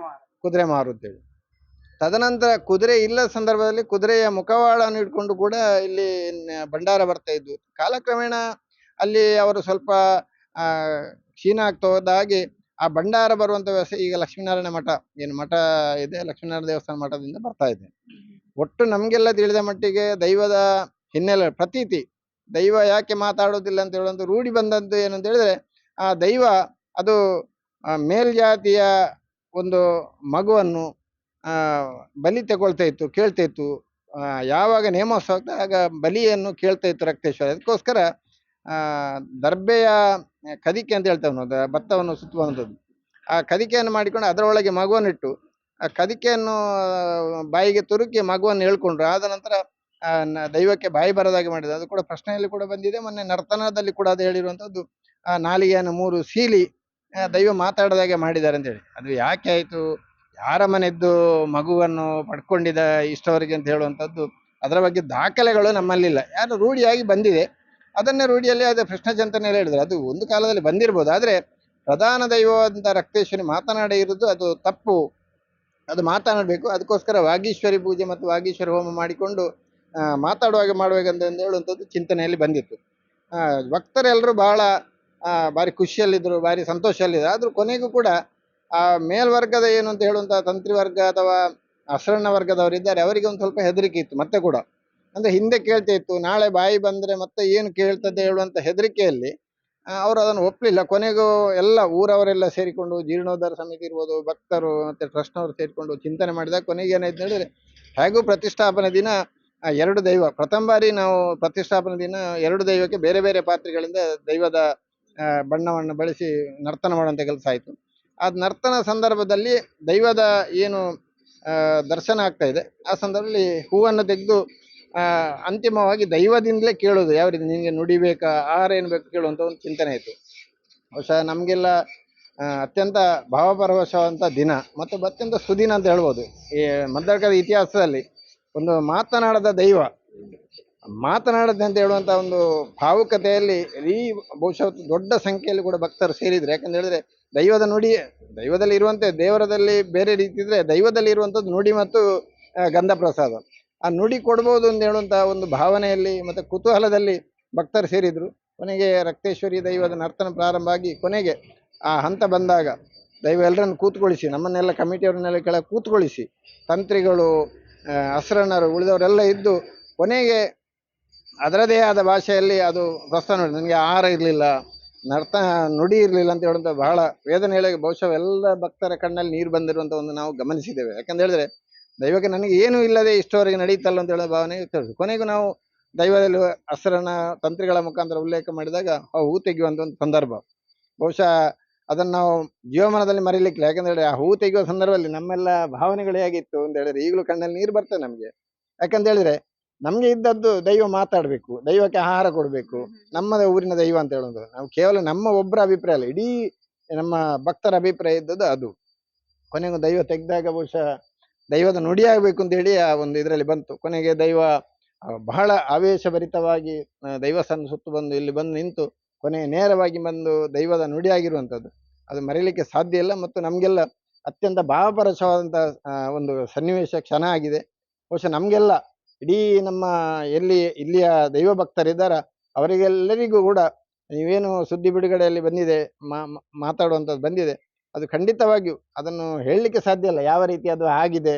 ಕುದುರೆ ಮಾರು ಅಂತೇಳಿ. ತದನಂತರ ಕುದುರೆ ಇಲ್ಲದ ಸಂದರ್ಭದಲ್ಲಿ ಕುದುರೆಯ ಮುಖವಾಡನ್ನು ಇಟ್ಕೊಂಡು ಕೂಡ ಇಲ್ಲಿ ಭಂಡಾರ ಬರ್ತಾ ಇದ್ದು. ಕಾಲಕ್ರಮೇಣ ಅಲ್ಲಿ ಅವರು ಸ್ವಲ್ಪ ಕ್ಷೀಣ ಆಗ್ತಾ ಹೋದ ಹಾಗೆ ಆ ಭಂಡಾರ ಬರುವಂತ ವ್ಯವಸ್ಥೆ ಈಗ ಲಕ್ಷ್ಮೀನಾರಾಯಣ ಮಠ ಏನು ಮಠ ಇದೆ, ಲಕ್ಷ್ಮೀನಾರಾಯಣ ದೇವಸ್ಥಾನ ಮಠದಿಂದ ಬರ್ತಾ ಇದೆ. ಒಟ್ಟು ನಮ್ಗೆಲ್ಲ ತಿಳಿದ ಮಟ್ಟಿಗೆ ದೈವದ ಹಿನ್ನೆಲೆ ಪ್ರತೀತಿ, ದೈವ ಯಾಕೆ ಮಾತಾಡೋದಿಲ್ಲ ಅಂತ ಹೇಳುವಂತ ರೂಢಿ ಬಂದದ್ದು ಏನಂತ ಹೇಳಿದ್ರೆ, ಆ ದೈವ ಅದು ಮೇಲ್ಜಾತಿಯ ಒಂದು ಮಗುವನ್ನು ಬಲಿ ತಗೊಳ್ತಾ ಇತ್ತು, ಕೇಳ್ತಾ ಇತ್ತು. ಯಾವಾಗ ನೇಮೋತ್ಸವ ಆಗ್ತದೆ ಆಗ ಬಲಿಯನ್ನು ಕೇಳ್ತಾ ಇತ್ತು ರಕ್ತೇಶ್ವರ. ಅದಕ್ಕೋಸ್ಕರ ದರ್ಬೆಯ ಕದಿಕೆ ಅಂತ ಹೇಳ್ತೇವೆ ನಾವು, ಭತ್ತವನ್ನು ಸುತ್ತುವಂಥದ್ದು. ಆ ಕದಿಕೆಯನ್ನು ಮಾಡಿಕೊಂಡು ಅದರೊಳಗೆ ಮಗುವನ್ನಿಟ್ಟು ಆ ಕದಿಕೆಯನ್ನು ಬಾಯಿಗೆ ತುರುಕಿ ಮಗುವನ್ನು ಹೇಳ್ಕೊಂಡ್ರು. ಆದ ನಂತರ ದೈವಕ್ಕೆ ಬಾಯಿ ಬರದಾಗೆ ಮಾಡಿದ್ರು. ಅದು ಕೂಡ ಪ್ರಶ್ನೆಯಲ್ಲಿ ಕೂಡ ಬಂದಿದೆ, ಮೊನ್ನೆ ನರ್ತನದಲ್ಲಿ ಕೂಡ ಅದು ಹೇಳಿರುವಂತದ್ದು. ಆ ನಾಲಿಗೆಯನ್ನು 3 ಸೀಲಿ ದೈವ ಮಾತಾಡದಾಗೆ ಮಾಡಿದ್ದಾರೆ ಅಂತ ಹೇಳಿ. ಅದು ಯಾಕೆ ಆಯ್ತು, ಯಾರ ಮನೆದ್ದು ಮಗುವನ್ನು ಪಡ್ಕೊಂಡಿದ ಇಷ್ಟವರೆಗೆ ಅಂತ ಹೇಳುವಂಥದ್ದು, ಅದರ ಬಗ್ಗೆ ದಾಖಲೆಗಳು ನಮ್ಮಲ್ಲಿಲ್ಲ. ಯಾರು ರೂಢಿಯಾಗಿ ಬಂದಿದೆ ಅದನ್ನೇ ರೂಢಿಯಲ್ಲಿ ಅದು ಕೃಷ್ಣ ಚಿಂತನೆಯಲ್ಲಿ ಹೇಳಿದ್ರು. ಅದು ಒಂದು ಕಾಲದಲ್ಲಿ ಬಂದಿರ್ಬೋದು, ಆದ್ರೆ ಪ್ರಧಾನ ದೈವ ಅಂತ ರಕ್ತೇಶ್ವರಿ ಮಾತನಾಡಿ ಇರುವುದು ಅದು ತಪ್ಪು. ಅದು ಮಾತನಾಡಬೇಕು. ಅದಕ್ಕೋಸ್ಕರ ವಾಗೀಶ್ವರಿ ಪೂಜೆ ಮತ್ತು ವಾಗೀಶ್ವರಿ ಹೋಮ ಮಾಡಿಕೊಂಡು ಮಾತಾಡುವಾಗ ಮಾಡುವಾಗಂತ ಹೇಳುವಂಥದ್ದು ಚಿಂತನೆಯಲ್ಲಿ ಬಂದಿತ್ತು. ಭಕ್ತರೆಲ್ಲರೂ ಬಹಳ ಭಾರಿ ಖುಷಿಯಲ್ಲಿದ್ದರು, ಭಾರಿ ಸಂತೋಷದಲ್ಲಿದ್ದರು. ಆದರೂ ಕೊನೆಗೂ ಕೂಡ ಆ ಮೇಲ್ವರ್ಗದ ಏನು ಅಂತ ಹೇಳುವಂಥ ತಂತ್ರಿ ವರ್ಗ ಅಥವಾ ಅಸರಣ ವರ್ಗದವರಿದ್ದಾರೆ, ಅವರಿಗೆ ಒಂದು ಸ್ವಲ್ಪ ಹೆದರಿಕೆ ಇತ್ತು ಮತ್ತೆ ಕೂಡ. ಅಂದ್ರೆ ಹಿಂದೆ ಕೇಳ್ತಾ ಇತ್ತು, ನಾಳೆ ಬಾಯಿ ಬಂದ್ರೆ ಮತ್ತೆ ಏನು ಕೇಳ್ತದೆ ಹೇಳುವಂತ ಹೆದರಿಕೆಯಲ್ಲಿ ಅವರು ಅದನ್ನು ಒಪ್ಪಲಿಲ್ಲ. ಕೊನೆಗೂ ಎಲ್ಲ ಊರವರೆಲ್ಲ ಸೇರಿಕೊಂಡು, ಜೀರ್ಣೋದ್ಧಾರ ಸಮಿತಿ ಇರ್ಬೋದು, ಭಕ್ತರು ಮತ್ತೆ ಟ್ರಸ್ಟ್ನವರು ಸೇರಿಕೊಂಡು ಚಿಂತನೆ ಮಾಡಿದಾಗ ಕೊನೆಗೆ ಏನಾಯ್ತು ಹೇಳಿದ್ರೆ, ಹೇಗೂ ಪ್ರತಿಷ್ಠಾಪನೆ ದಿನ 2 ದೈವ, ಪ್ರಥಮ ಬಾರಿ ನಾವು ಪ್ರತಿಷ್ಠಾಪನೆ ದಿನ 2 ದೈವಕ್ಕೆ ಬೇರೆ ಬೇರೆ ಪಾತ್ರೆಗಳಿಂದ ದೈವದ ಬಣ್ಣವನ್ನು ಬಳಸಿ ನರ್ತನ ಮಾಡುವಂತ ಕೆಲಸ ಆಯಿತು. ಆ ನರ್ತನ ಸಂದರ್ಭದಲ್ಲಿ ದೈವದ ಏನು ದರ್ಶನ ಆಗ್ತಾ ಇದೆ, ಆ ಸಂದರ್ಭದಲ್ಲಿ ಹೂವನ್ನು ತೆಗೆದು ಅಂತಿಮವಾಗಿ ದೈವದಿಂದಲೇ ಕೇಳೋದು, ಯಾವ ರೀತಿ ನಿನಗೆ ನುಡಿಬೇಕಾ, ಆಹಾರ ಏನು ಬೇಕು ಕೇಳುವಂತ ಒಂದು ಚಿಂತನೆ ಆಯಿತು. ಬಹುಶಃ ನಮಗೆಲ್ಲ ಅತ್ಯಂತ ಭಾವಪರವಶವಂತ ದಿನ ಮತ್ತು ಅತ್ಯಂತ ಸುದಿನ ಅಂತ ಹೇಳ್ಬೋದು. ಈ ಮದ್ದಡ್ಕದ ಇತಿಹಾಸದಲ್ಲಿ ಒಂದು ಮಾತನಾಡದ ದೈವ, ಮಾತನಾಡದೆ ಅಂತ ಹೇಳುವಂತ ಒಂದು ಭಾವುಕತೆಯಲ್ಲಿ ಬಹುಶಃ ದೊಡ್ಡ ಸಂಖ್ಯೆಯಲ್ಲಿ ಕೂಡ ಭಕ್ತರು ಸೇರಿದ್ರು. ಯಾಕಂತ ಹೇಳಿದ್ರೆ ದೈವದ ನುಡಿ, ದೈವದಲ್ಲಿ ಇರುವಂತೆ ದೇವರದಲ್ಲಿ ಬೇರೆ ರೀತಿ ಇದ್ರೆ ದೈವದಲ್ಲಿ ಇರುವಂತದ್ದು ನುಡಿ ಮತ್ತು ಗಂಧ ಪ್ರಸಾದ. ಆ ನುಡಿ ಕೊಡ್ಬೋದು ಅಂತ ಹೇಳುವಂತ ಒಂದು ಭಾವನೆಯಲ್ಲಿ ಮತ್ತೆ ಕುತೂಹಲದಲ್ಲಿ ಭಕ್ತರು ಸೇರಿದ್ರು. ಕೊನೆಗೆ ರಕ್ತೇಶ್ವರಿ ದೈವದ ನರ್ತನ ಪ್ರಾರಂಭ ಆಗಿ ಕೊನೆಗೆ ಆ ಹಂತ ಬಂದಾಗ ದೈವ ಎಲ್ಲರನ್ನು ಕೂತ್ಕೊಳಿಸಿ, ನಮ್ಮನ್ನೆಲ್ಲ ಕಮಿಟಿಯವರನ್ನೆಲ್ಲ ಕೆಳಗೆ ಕೂತ್ಕೊಳಿಸಿ, ತಂತ್ರಿಗಳು, ಅಸರಣರು, ಉಳಿದವರೆಲ್ಲ ಇದ್ದು ಕೊನೆಗೆ ಅದರದೇ ಆದ ಭಾಷೆಯಲ್ಲಿ ಅದು ಪ್ರಸ್ಥಾನ ಮಾಡಿ, ನನಗೆ ಆಹಾರ ಇರಲಿಲ್ಲ, ನುಡಿ ಇರಲಿಲ್ಲ ಅಂತ ಹೇಳುವಂಥ ಬಹಳ ವೇದನೆ ಹೇಳಿ ಬಹುಶಃ ಎಲ್ಲ ಭಕ್ತರ ಕಣ್ಣಲ್ಲಿ ನೀರು ಬಂದಿರುವಂಥ ಒಂದು ನಾವು ಗಮನಿಸಿದ್ದೇವೆ. ಯಾಕಂತ ಹೇಳಿದ್ರೆ ದೈವಕ್ಕೆ ನನಗೆ ಏನೂ ಇಲ್ಲದೆ ಇಷ್ಟವರೆಗೆ ನಡೀತಲ್ಲ ಅಂತ ಹೇಳೋ ಭಾವನೆ ಇರ್ತದೆ. ಕೊನೆಗೂ ನಾವು ದೈವದಲ್ಲಿ ಅಸರಣ ತಂತ್ರಿಗಳ ಮುಖಾಂತರ ಉಲ್ಲೇಖ ಮಾಡಿದಾಗ ಹೂ ತೆಗೆಯುವಂಥ ಒಂದು ಸಂದರ್ಭ, ಬಹುಶಃ ಅದನ್ನು ನಾವು ಜೀವಮಾನದಲ್ಲಿ ಮರೀಲಿಕ್ಕಿಲ್ಲ. ಯಾಕಂದ್ರೆ ಆ ಹೂ ತೆಗೆಯುವ ಸಂದರ್ಭದಲ್ಲಿ ನಮ್ಮೆಲ್ಲ ಭಾವನೆಗಳು ಹೇಗಿತ್ತು ಅಂತ ಹೇಳಿದ್ರೆ ಈಗಲೂ ಕಣ್ಣಲ್ಲಿ ನೀರು ಬರ್ತದೆ ನಮಗೆ. ಯಾಕಂತ ಹೇಳಿದ್ರೆ ನಮ್ಗೆ ಇದ್ದದ್ದು ದೈವ ಮಾತಾಡಬೇಕು, ದೈವಕ್ಕೆ ಆಹಾರ ಕೊಡಬೇಕು, ನಮ್ಮದೇ ಊರಿನ ದೈವ ಅಂತ ಹೇಳೋದು. ನಾವು ಕೇವಲ ನಮ್ಮ ಒಬ್ಬರ ಅಭಿಪ್ರಾಯ ಅಲ್ಲ, ಇಡೀ ನಮ್ಮ ಭಕ್ತರ ಅಭಿಪ್ರಾಯ ಇದ್ದದ್ದು ಅದು. ಕೊನೆಗೂ ದೈವ ತೆಗೆದಾಗ ಬಹುಶಃ ದೈವದ ನುಡಿಯಾಗಬೇಕು ಅಂತ ಹೇಳಿ ಆ ಒಂದು ಇದರಲ್ಲಿ ಬಂತು. ಕೊನೆಗೆ ದೈವ ಬಹಳ ಆವೇಶಭರಿತವಾಗಿ ದೈವಸ್ಥಾನ ಸುತ್ತು ಬಂದು ಇಲ್ಲಿ ಬಂದು ನಿಂತು ಕೊನೆಗೆ ನೇರವಾಗಿ ಬಂದು ದೈವದ ನುಡಿಯಾಗಿರುವಂಥದ್ದು ಅದು ಮರೀಲಿಕ್ಕೆ ಸಾಧ್ಯ ಇಲ್ಲ. ಮತ್ತು ನಮಗೆಲ್ಲ ಅತ್ಯಂತ ಭಾವಪರಶವಾದಂಥ ಒಂದು ಸನ್ನಿವೇಶ ಕ್ಷಣ ಆಗಿದೆ. ಬಹುಶಃ ನಮಗೆಲ್ಲ ಇಡೀ ನಮ್ಮ ಇಲ್ಲಿಯ ದೈವ ಭಕ್ತರಿದ್ದಾರ ಅವರಿಗೆಲ್ಲರಿಗೂ ಕೂಡ ನೀವೇನು ಸುದ್ದಿ ಬಿಡುಗಡೆಯಲ್ಲಿ ಬಂದಿದೆ, ಮಾತಾಡುವಂಥದ್ದು ಬಂದಿದೆ, ಅದು ಖಂಡಿತವಾಗಿಯೂ ಅದನ್ನು ಹೇಳಲಿಕ್ಕೆ ಸಾಧ್ಯ ಇಲ್ಲ ಯಾವ ರೀತಿ ಅದು ಆಗಿದೆ.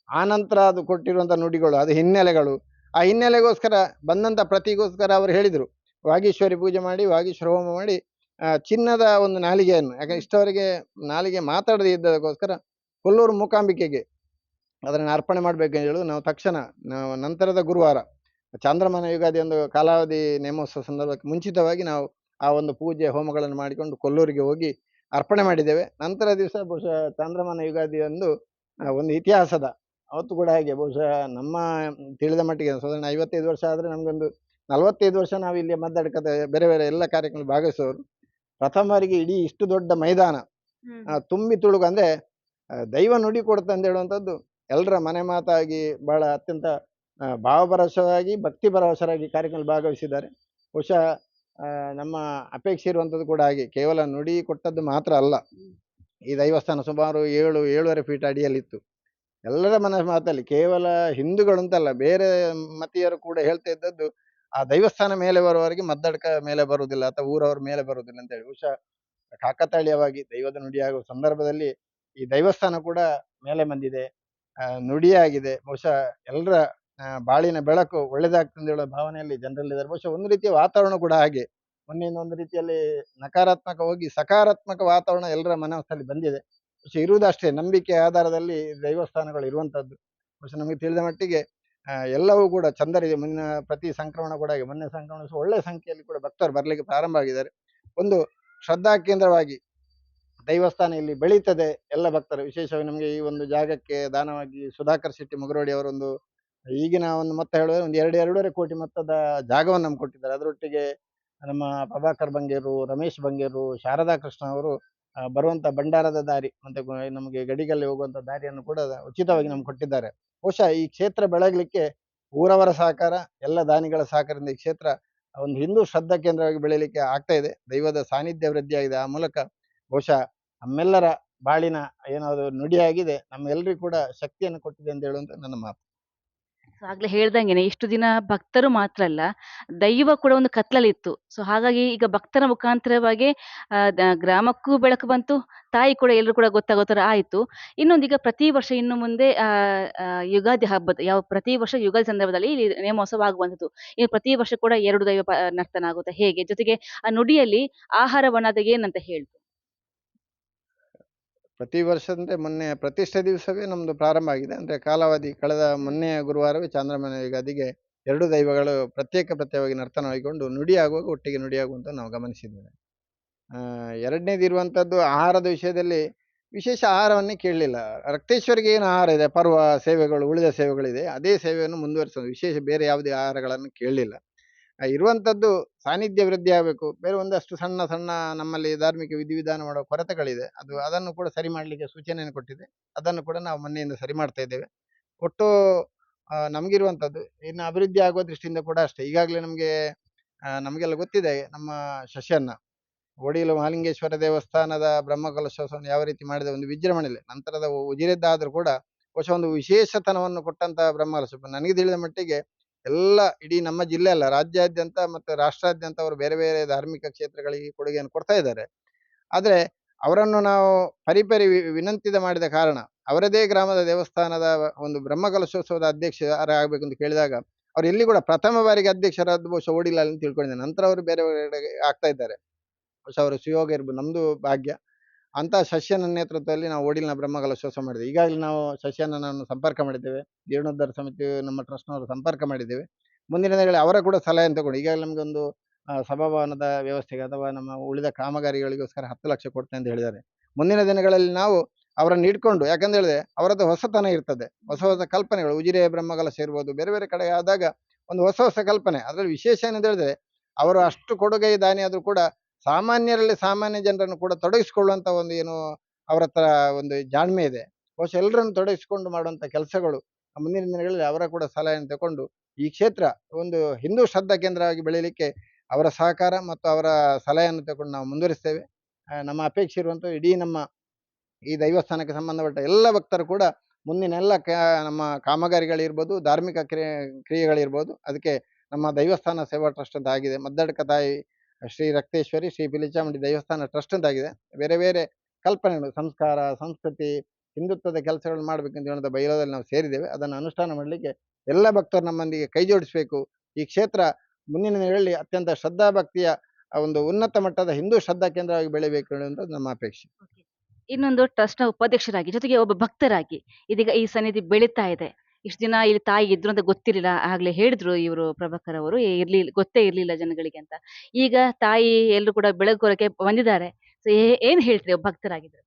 ಆ ನಂತರ ಅದು ಕೊಟ್ಟಿರುವಂಥ ನುಡಿಗಳು, ಅದು ಹಿನ್ನೆಲೆಗಳು, ಆ ಹಿನ್ನೆಲೆಗೋಸ್ಕರ ಬಂದಂಥ ಪ್ರತಿಗೋಸ್ಕರ ಅವರು ಹೇಳಿದರು, ವಾಗೀಶ್ವರಿ ಪೂಜೆ ಮಾಡಿ, ವಾಗೀಶ್ವರ ಹೋಮ ಮಾಡಿ ಚಿನ್ನದ ಒಂದು ನಾಲಿಗೆಯನ್ನು, ಯಾಕಂದ್ರೆ ಇಷ್ಟವರೆಗೆ ನಾಲಿಗೆ ಮಾತಾಡದೇ ಇದ್ದದಕ್ಕೋಸ್ಕರ ಕೊಲ್ಲೂರು ಮೂಕಾಂಬಿಕೆಗೆ ಅದನ್ನು ಅರ್ಪಣೆ ಮಾಡಬೇಕಂತ ಹೇಳಿ ನಾವು ತಕ್ಷಣ ನಾವು ನಂತರದ ಗುರುವಾರ ಚಾಂದ್ರಮಾನ ಯುಗಾದಿ ಒಂದು ಕಾಲಾವಧಿ ನೇಮೋತ್ಸವ ಸಂದರ್ಭಕ್ಕೆ ಮುಂಚಿತವಾಗಿ ನಾವು ಆ ಒಂದು ಪೂಜೆ ಹೋಮಗಳನ್ನು ಮಾಡಿಕೊಂಡು ಕೊಲ್ಲೂರಿಗೆ ಹೋಗಿ ಅರ್ಪಣೆ ಮಾಡಿದ್ದೇವೆ. ನಂತರ ದಿವಸ ಬಹುಶಃ ಚಾಂದ್ರಮಾನ ಯುಗಾದಿಯಂದು ಒಂದು ಇತಿಹಾಸದ ಅವತ್ತು ಕೂಡ ಹಾಗೆ ಬಹುಶಃ ನಮ್ಮ ತಿಳಿದ ಮಟ್ಟಿಗೆ ಸಾಧಾರಣ 55 ವರ್ಷ ಆದರೆ ನಮಗೊಂದು 45 ವರ್ಷ ನಾವು ಇಲ್ಲಿ ಮದ್ದಡ್ಕದ ಬೇರೆ ಬೇರೆ ಎಲ್ಲ ಕಾರ್ಯಕ್ರಮ ಭಾಗವಹಿಸುವವರು. ಪ್ರಥಮ ಬಾರಿಗೆ ಇಡೀ ಇಷ್ಟು ದೊಡ್ಡ ಮೈದಾನ ತುಂಬಿ ತುಳುಕು ಅಂದ್ರೆ ದೈವ ನುಡಿ ಕೊಡುತ್ತೆ ಅಂತ ಹೇಳುವಂಥದ್ದು ಎಲ್ಲರ ಮನೆ ಮಾತಾಗಿ ಬಹಳ ಅತ್ಯಂತ ಭಾವಪರವಶರಾಗಿ ಭಕ್ತಿ ಪರವಶರಾಗಿ ಕಾರ್ಯಕ್ರಮ ಭಾಗವಹಿಸಿದ್ದಾರೆ. ಬಹುಶಃ ನಮ್ಮ ಅಪೇಕ್ಷೆ ಇರುವಂಥದ್ದು ಕೂಡ ಹಾಗೆ, ಕೇವಲ ನುಡಿ ಕೊಟ್ಟದ್ದು ಮಾತ್ರ ಅಲ್ಲ. ಈ ದೈವಸ್ಥಾನ ಸುಮಾರು 7-7.5 ಫೀಟ್ ಅಡಿಯಲ್ಲಿತ್ತು. ಎಲ್ಲರ ಮನ ಮಾತಲ್ಲಿ ಕೇವಲ ಹಿಂದೂಗಳು ಅಂತಲ್ಲ, ಬೇರೆ ಮತೀಯರು ಕೂಡ ಹೇಳ್ತಾ ಇದ್ದದ್ದು ಆ ದೈವಸ್ಥಾನ ಮೇಲೆ ಬರುವವರೆಗೆ ಮದ್ದಡ್ಕ ಮೇಲೆ ಬರುವುದಿಲ್ಲ ಅಥವಾ ಊರವ್ರ ಮೇಲೆ ಬರುವುದಿಲ್ಲ ಅಂತ ಹೇಳಿ. ಬಹುಶಃ ಕಾಕತಾಳೀಯವಾಗಿ ದೈವದ ನುಡಿಯಾಗುವ ಸಂದರ್ಭದಲ್ಲಿ ಈ ದೈವಸ್ಥಾನ ಕೂಡ ಮೇಲೆ ಬಂದಿದೆ, ನುಡಿಯಾಗಿದೆ. ಬಹುಶಃ ಎಲ್ಲರ ಬಾಳಿನ ಬೆಳಕು ಒಳ್ಳೆದಾಗ್ತದೆ ಅಂತ ಹೇಳೋ ಭಾವನೆಯಲ್ಲಿ ಜನರಲ್ಲಿದ್ದಾರೆ. ಬಹುಶಃ ಒಂದು ರೀತಿಯ ವಾತಾವರಣ ಕೂಡ ಹಾಗೆ, ಮೊನ್ನೆಯಿಂದ ಒಂದು ರೀತಿಯಲ್ಲಿ ನಕಾರಾತ್ಮಕ ಹೋಗಿ ಸಕಾರಾತ್ಮಕ ವಾತಾವರಣ ಎಲ್ಲರ ಮನಸ್ಸಲ್ಲಿ ಬಂದಿದೆ. ಬಹುಶಃ ಇರುವುದಷ್ಟೇ ನಂಬಿಕೆ ಆಧಾರದಲ್ಲಿ ದೈವಸ್ಥಾನಗಳು ಇರುವಂತದ್ದು. ಬಹುಶಃ ನಮಗೆ ತಿಳಿದ ಮಟ್ಟಿಗೆ ಎಲ್ಲವೂ ಕೂಡ ಚಂದರಿದೆ. ಮುಂದಿನ ಪ್ರತಿ ಸಂಕ್ರಮಣ ಕೂಡ ಹಾಗೆ, ಮೊನ್ನೆ ಸಂಕ್ರಮಣ ಒಳ್ಳೆ ಸಂಖ್ಯೆಯಲ್ಲಿ ಕೂಡ ಭಕ್ತರು ಬರ್ಲಿಕ್ಕೆ ಪ್ರಾರಂಭ ಆಗಿದ್ದಾರೆ. ಒಂದು ಶ್ರದ್ಧಾ ಕೇಂದ್ರವಾಗಿ ದೈವಸ್ಥಾನ ಇಲ್ಲಿ ಬೆಳೀತದೆ. ಎಲ್ಲ ಭಕ್ತರು ವಿಶೇಷವಾಗಿ ನಮಗೆ ಈ ಒಂದು ಜಾಗಕ್ಕೆ ದಾನವಾಗಿ ಸುಧಾಕರ್ ಶೆಟ್ಟಿ ಮುಗರೋಡಿ ಅವರೊಂದು ಈಗಿನ ಒಂದು ಮೊತ್ತ ಹೇಳಿದ್ರೆ ಒಂದು 2-2.5 ಕೋಟಿ ಮೊತ್ತದ ಜಾಗವನ್ನು ನಮ್ಗೆ ಕೊಟ್ಟಿದ್ದಾರೆ. ಅದರೊಟ್ಟಿಗೆ ನಮ್ಮ ಪ್ರಭಾಕರ್ ಬಂಗೇರು, ರಮೇಶ್ ಬಂಗೇರು, ಶಾರದಾ ಕೃಷ್ಣ ಅವರು ಬರುವಂತ ಭಂಡಾರದ ದಾರಿ ಮತ್ತೆ ನಮಗೆ ಗಡಿಗಲ್ಲಿ ಹೋಗುವಂತ ದಾರಿಯನ್ನು ಕೂಡ ಉಚಿತವಾಗಿ ನಮ್ಗೆ ಕೊಟ್ಟಿದ್ದಾರೆ. ಬಹುಶಃ ಈ ಕ್ಷೇತ್ರ ಬೆಳಗಲಿಕ್ಕೆ ಊರವರ ಸಹಕಾರ, ಎಲ್ಲ ದಾನಿಗಳ ಸಹಕಾರದಿಂದ ಈ ಕ್ಷೇತ್ರ ಒಂದು ಹಿಂದೂ ಶ್ರದ್ಧಾ ಕೇಂದ್ರವಾಗಿ ಬೆಳೀಲಿಕ್ಕೆ ಆಗ್ತಾ ಇದೆ. ದೈವದ ಸಾನ್ನಿಧ್ಯ ವೃದ್ಧಿಯಾಗಿದೆ. ಆ ಮೂಲಕ ಬಹುಶಃ ನಮ್ಮೆಲ್ಲರ ಬಾಳಿನ ಏನಾದ್ರು ನುಡಿಯಾಗಿದೆ, ನಮ್ಮೆಲ್ಲರಿಗೂ ಕೂಡ ಶಕ್ತಿಯನ್ನು ಕೊಟ್ಟಿದೆ ಅಂತ ಹೇಳುವಂತ ನನ್ನ ಮಾತು. ಆಗ್ಲೇ ಹೇಳ್ದಂಗೆನೆ ಇಷ್ಟು ದಿನ ಭಕ್ತರು ಮಾತ್ರ ಅಲ್ಲ, ದೈವ ಕೂಡ ಒಂದು ಕತ್ಲಲ್ಲಿತ್ತು. ಸೊ ಹಾಗಾಗಿ ಈಗ ಭಕ್ತರ ಮುಖಾಂತರವಾಗಿ ಗ್ರಾಮಕ್ಕೂ ಬೆಳಕು ಬಂತು, ತಾಯಿ ಕೂಡ ಎಲ್ಲರೂ ಕೂಡ ಗೊತ್ತಾಗೋ ಥರ ಆಯಿತು. ಇನ್ನೊಂದೀಗ ಪ್ರತಿ ವರ್ಷ ಇನ್ನು ಮುಂದೆ ಯುಗಾದಿ ಹಬ್ಬದ ಪ್ರತಿ ವರ್ಷ ಯುಗಾದಿ ಸಂದರ್ಭದಲ್ಲಿ ಇಲ್ಲಿ ನೇಮೋತ್ಸವ ಆಗುವಂಥದ್ದು. ಈಗ ಪ್ರತಿ ವರ್ಷ ಕೂಡ 2 ದೈವ ನರ್ತನ ಆಗುತ್ತೆ. ಹೇಗೆ ಜೊತೆಗೆ ಆ ನುಡಿಯಲ್ಲಿ ಆಹಾರವನ್ನ ಅದು ಏನಂತ ಹೇಳ್ತು? ಪ್ರತಿ ವರ್ಷದಂತೆ ಮೊನ್ನೆ ಪ್ರತಿಷ್ಠೆ ದಿವಸವೇ ನಮ್ದು ಪ್ರಾರಂಭ ಆಗಿದೆ. ಅಂದ್ರೆ ಕಾಲಾವಧಿ ಕಳೆದ ಮೊನ್ನೆಯ ಗುರುವಾರವೇ ಚಾಂದ್ರಮಾನ ಯುಗಾದಿಗೆ 2 ದೈವಗಳು ಪ್ರತ್ಯೇಕವಾಗಿ ನರ್ತನ ಹೊಯ್ಕೊಂಡು ನುಡಿಯಾಗುವಾಗ ಒಟ್ಟಿಗೆ ನುಡಿಯಾಗುವಂತ ನಾವು ಗಮನಿಸಿದ್ದೇವೆ. ಎರಡನೇದು ಇರುವಂತದ್ದು ಆಹಾರದ ವಿಷಯದಲ್ಲಿ ವಿಶೇಷ ಆಹಾರವನ್ನೇ ಕೇಳಲಿಲ್ಲ. ರಕ್ತೇಶ್ವರಿಗೆ ಏನು ಆಹಾರ ಇದೆ, ಪರ್ವ ಸೇವೆಗಳು ಉಳಿದ ಸೇವೆಗಳಿದೆ, ಅದೇ ಸೇವೆಯನ್ನು ಮುಂದುವರಿಸೋದು, ವಿಶೇಷ ಬೇರೆ ಯಾವುದೇ ಆಹಾರಗಳನ್ನು ಕೇಳಲಿಲ್ಲ. ಇರುವಂತದ್ದು ಸಾನ್ನಿಧ್ಯ ವೃದ್ಧಿ ಆಗಬೇಕು. ಬೇರೆ ಒಂದಷ್ಟು ಸಣ್ಣ ಸಣ್ಣ ನಮ್ಮಲ್ಲಿ ಧಾರ್ಮಿಕ ವಿಧಿವಿಧಾನ ಮಾಡೋ ಕೊರತೆಗಳಿದೆ, ಅದನ್ನು ಕೂಡ ಸರಿ ಮಾಡಲಿಕ್ಕೆ ಸೂಚನೆಯನ್ನು ಕೊಟ್ಟಿದೆ. ಅದನ್ನು ಕೂಡ ನಾವು ಮೊನ್ನೆಯಿಂದ ಸರಿ ಮಾಡ್ತಾ ಇದ್ದೇವೆ. ಒಟ್ಟು ನಮಗಿರುವಂತದ್ದು ಇನ್ನು ಅಭಿವೃದ್ಧಿ ಆಗುವ ದೃಷ್ಟಿಯಿಂದ ಕೂಡ ಅಷ್ಟೇ. ಈಗಾಗಲೇ ನಮಗೆಲ್ಲ ಗೊತ್ತಿದೆ ನಮ್ಮ ಶಶಿಯನ್ನ ಒಡಿಲು ಮಹಾಲಿಂಗೇಶ್ವರ ದೇವಸ್ಥಾನದ ಬ್ರಹ್ಮಕಲಶೋತ್ಸವವನ್ನು ಯಾವ ರೀತಿ ಮಾಡಿದ ಒಂದು ವಿಜೃಂಭಣೆಯಲ್ಲಿ ನಂತರದ ಉಜಿರೆದ್ದಾದ್ರೂ ಕೂಡ ಬಹುಶಃ ಒಂದು ವಿಶೇಷತನವನ್ನು ಕೊಟ್ಟಂತ ಬ್ರಹ್ಮಕಲಶ ನನಗೆ ತಿಳಿದ ಮಟ್ಟಿಗೆ ಎಲ್ಲ ಇಡೀ ನಮ್ಮ ಜಿಲ್ಲೆ ಅಲ್ಲ, ರಾಜ್ಯಾದ್ಯಂತ ಮತ್ತು ರಾಷ್ಟ್ರಾದ್ಯಂತ ಅವರು ಬೇರೆ ಬೇರೆ ಧಾರ್ಮಿಕ ಕ್ಷೇತ್ರಗಳಿಗೆ ಕೊಡುಗೆಯನ್ನು ಕೊಡ್ತಾ ಇದ್ದಾರೆ. ಆದ್ರೆ ಅವರನ್ನು ನಾವು ವಿನಂತಿದ ಮಾಡಿದ ಕಾರಣ ಅವರದೇ ಗ್ರಾಮದ ದೇವಸ್ಥಾನದ ಒಂದು ಬ್ರಹ್ಮಕಲಶೋತ್ಸವದ ಅಧ್ಯಕ್ಷರಾಗಬೇಕು ಅಂತ ಕೇಳಿದಾಗ ಅವ್ರು ಎಲ್ಲಿ ಕೂಡ ಪ್ರಥಮ ಬಾರಿಗೆ ಅಧ್ಯಕ್ಷರಾದ ಬಹುಶಃ ಓಡಿಲ್ಲ ಅಂತ ತಿಳ್ಕೊಂಡಿದ್ದೇನೆ. ನಂತರ ಅವರು ಬೇರೆ ಬೇರೆ ಆಗ್ತಾ ಇದ್ದಾರೆ. ಬಹುಶಃ ಅವರ ಸುಯೋಗ ಇರ್ಬೋದು, ನಮ್ದು ಭಾಗ್ಯ. ಅಂತ ಶಶಿಯನ ನೇತೃತ್ವದಲ್ಲಿ ನಾವು ಓಡಿಲಿನ ಬ್ರಹ್ಮಕಲಶೋತ್ಸವ ಮಾಡಿದ್ದೇವೆ. ಈಗಾಗಲೇ ನಾವು ಶಶಿಯನ್ನನನ್ನು ಸಂಪರ್ಕ ಮಾಡಿದ್ದೇವೆ, ಜೀರ್ಣೋದ್ಧಾರ ಸಮಿತಿ ನಮ್ಮ ಟ್ರಸ್ಟ್ನವರು ಸಂಪರ್ಕ ಮಾಡಿದ್ದೇವೆ. ಮುಂದಿನ ದಿನಗಳಲ್ಲಿ ಅವರ ಕೂಡ ಸಲಹೆಯನ್ನು ತಗೊಂಡು ಈಗಾಗಲೇ ನಮಗೆ ಒಂದು ಸಭಾಭವನದ ವ್ಯವಸ್ಥೆಗೆ ಅಥವಾ ನಮ್ಮ ಉಳಿದ ಕಾಮಗಾರಿಗಳಿಗೋಸ್ಕರ 10 ಲಕ್ಷ ಕೊಡ್ತೇನೆ ಅಂತ ಹೇಳಿದ್ದಾರೆ. ಮುಂದಿನ ದಿನಗಳಲ್ಲಿ ನಾವು ಅವರನ್ನು ಇಟ್ಕೊಂಡು, ಯಾಕಂತ ಹೇಳಿದ್ರೆ ಅವರದ್ದು ಹೊಸತನ ಇರ್ತದೆ, ಹೊಸ ಹೊಸ ಕಲ್ಪನೆಗಳು, ಉಜಿರೆ ಬ್ರಹ್ಮಕಲಶ ಇರ್ಬೋದು, ಬೇರೆ ಬೇರೆ ಕಡೆ ಆದಾಗ ಒಂದು ಹೊಸ ಹೊಸ ಕಲ್ಪನೆ. ಅದರಲ್ಲಿ ವಿಶೇಷ ಏನಂತ ಹೇಳಿದ್ರೆ ಅವರು ಅಷ್ಟು ಕೊಡುಗೈ ದಾನಿ ಆದ್ರೂ ಕೂಡ ಸಾಮಾನ್ಯರಲ್ಲಿ ಸಾಮಾನ್ಯ ಜನರನ್ನು ಕೂಡ ತೊಡಗಿಸಿಕೊಳ್ಳುವಂತ ಒಂದು ಏನು ಅವರ ಹತ್ರ ಒಂದು ಜಾಣ್ಮೆ ಇದೆ. ಬಹುಶಃ ಎಲ್ಲರನ್ನು ತೊಡಗಿಸಿಕೊಂಡು ಮಾಡುವಂತ ಕೆಲಸಗಳು ಮುಂದಿನ ದಿನಗಳಲ್ಲಿ ಅವರ ಕೂಡ ಸಲಹೆಯನ್ನು ತಗೊಂಡು ಈ ಕ್ಷೇತ್ರ ಒಂದು ಹಿಂದೂ ಶ್ರದ್ಧಾ ಕೇಂದ್ರವಾಗಿ ಬೆಳೀಲಿಕ್ಕೆ ಅವರ ಸಹಕಾರ ಮತ್ತು ಅವರ ಸಲಹೆಯನ್ನು ತಗೊಂಡು ನಾವು ಮುಂದುವರಿಸ್ತೇವೆ. ನಮ್ಮ ಅಪೇಕ್ಷೆ ಇರುವಂತ ಇಡೀ ನಮ್ಮ ಈ ದೈವಸ್ಥಾನಕ್ಕೆ ಸಂಬಂಧಪಟ್ಟ ಎಲ್ಲ ಭಕ್ತರು ಕೂಡ ಮುಂದಿನ ಎಲ್ಲ ನಮ್ಮ ಕಾಮಗಾರಿಗಳಿರ್ಬೋದು, ಧಾರ್ಮಿಕ ಕ್ರಿಯೆಗಳಿರ್ಬೋದು, ಅದಕ್ಕೆ ನಮ್ಮ ದೈವಸ್ಥಾನ ಸೇವಾ ಟ್ರಸ್ಟ್ ಅಂತ ಆಗಿದೆ, ಮದ್ದಡ್ಕ ತಾಯಿ ಶ್ರೀ ರಕ್ತೇಶ್ವರಿ ಶ್ರೀ ಪಿಲಿಚಾಮುಂಡಿ ದೇವಸ್ಥಾನ ಟ್ರಸ್ಟ್ ಅಂತ ಆಗಿದೆ. ಬೇರೆ ಬೇರೆ ಕಲ್ಪನೆಗಳು, ಸಂಸ್ಕಾರ, ಸಂಸ್ಕೃತಿ, ಹಿಂದುತ್ವದ ಕೆಲಸಗಳನ್ನು ಮಾಡಬೇಕಂತ ಹೇಳುವಂಥ ಬೈಲಾದಲ್ಲಿ ನಾವು ಸೇರಿದ್ದೇವೆ. ಅದನ್ನು ಅನುಷ್ಠಾನ ಮಾಡಲಿಕ್ಕೆ ಎಲ್ಲ ಭಕ್ತರು ನಮ್ಮೊಂದಿಗೆ ಕೈ ಜೋಡಿಸಬೇಕು. ಈ ಕ್ಷೇತ್ರ ಮುಂದಿನ ದಿನಗಳಲ್ಲಿ ಅತ್ಯಂತ ಶ್ರದ್ಧಾ ಭಕ್ತಿಯ ಒಂದು ಉನ್ನತ ಮಟ್ಟದ ಹಿಂದೂ ಶ್ರದ್ಧಾ ಕೇಂದ್ರವಾಗಿ ಬೆಳಿಬೇಕು ಅನ್ನುವಂಥದ್ದು ನಮ್ಮ ಅಪೇಕ್ಷೆ. ಇನ್ನೊಂದು ಟ್ರಸ್ಟ್‌ನ ಉಪಾಧ್ಯಕ್ಷರಾಗಿ, ಜೊತೆಗೆ ಒಬ್ಬ ಭಕ್ತರಾಗಿ ಇದೀಗ ಈ ಸನ್ನಿಧಿ ಬೆಳೀತಾ ಇದೆ. ಇಷ್ಟು ದಿನ ಇಲ್ಲಿ ತಾಯಿ ಇದ್ರು ಅಂತ ಗೊತ್ತಿರಲಿಲ್ಲ. ಆಗ್ಲೇ ಹೇಳಿದ್ರು ಇವರು ಪ್ರಭಾಕರ್ ಅವರು, ಗೊತ್ತೇ ಇರ್ಲಿಲ್ಲ ಜನಗಳಿಗೆ ಅಂತ. ಈಗ ತಾಯಿ ಎಲ್ರು ಕೂಡ ಬೆಳಗೋರಕ್ಕೆ ಬಂದಿದ್ದಾರೆ. ಸೊ ಏನ್ ಹೇಳ್ತೀರಿ ಒಬ್ಬ ಭಕ್ತರಾಗಿದ್ರೆ?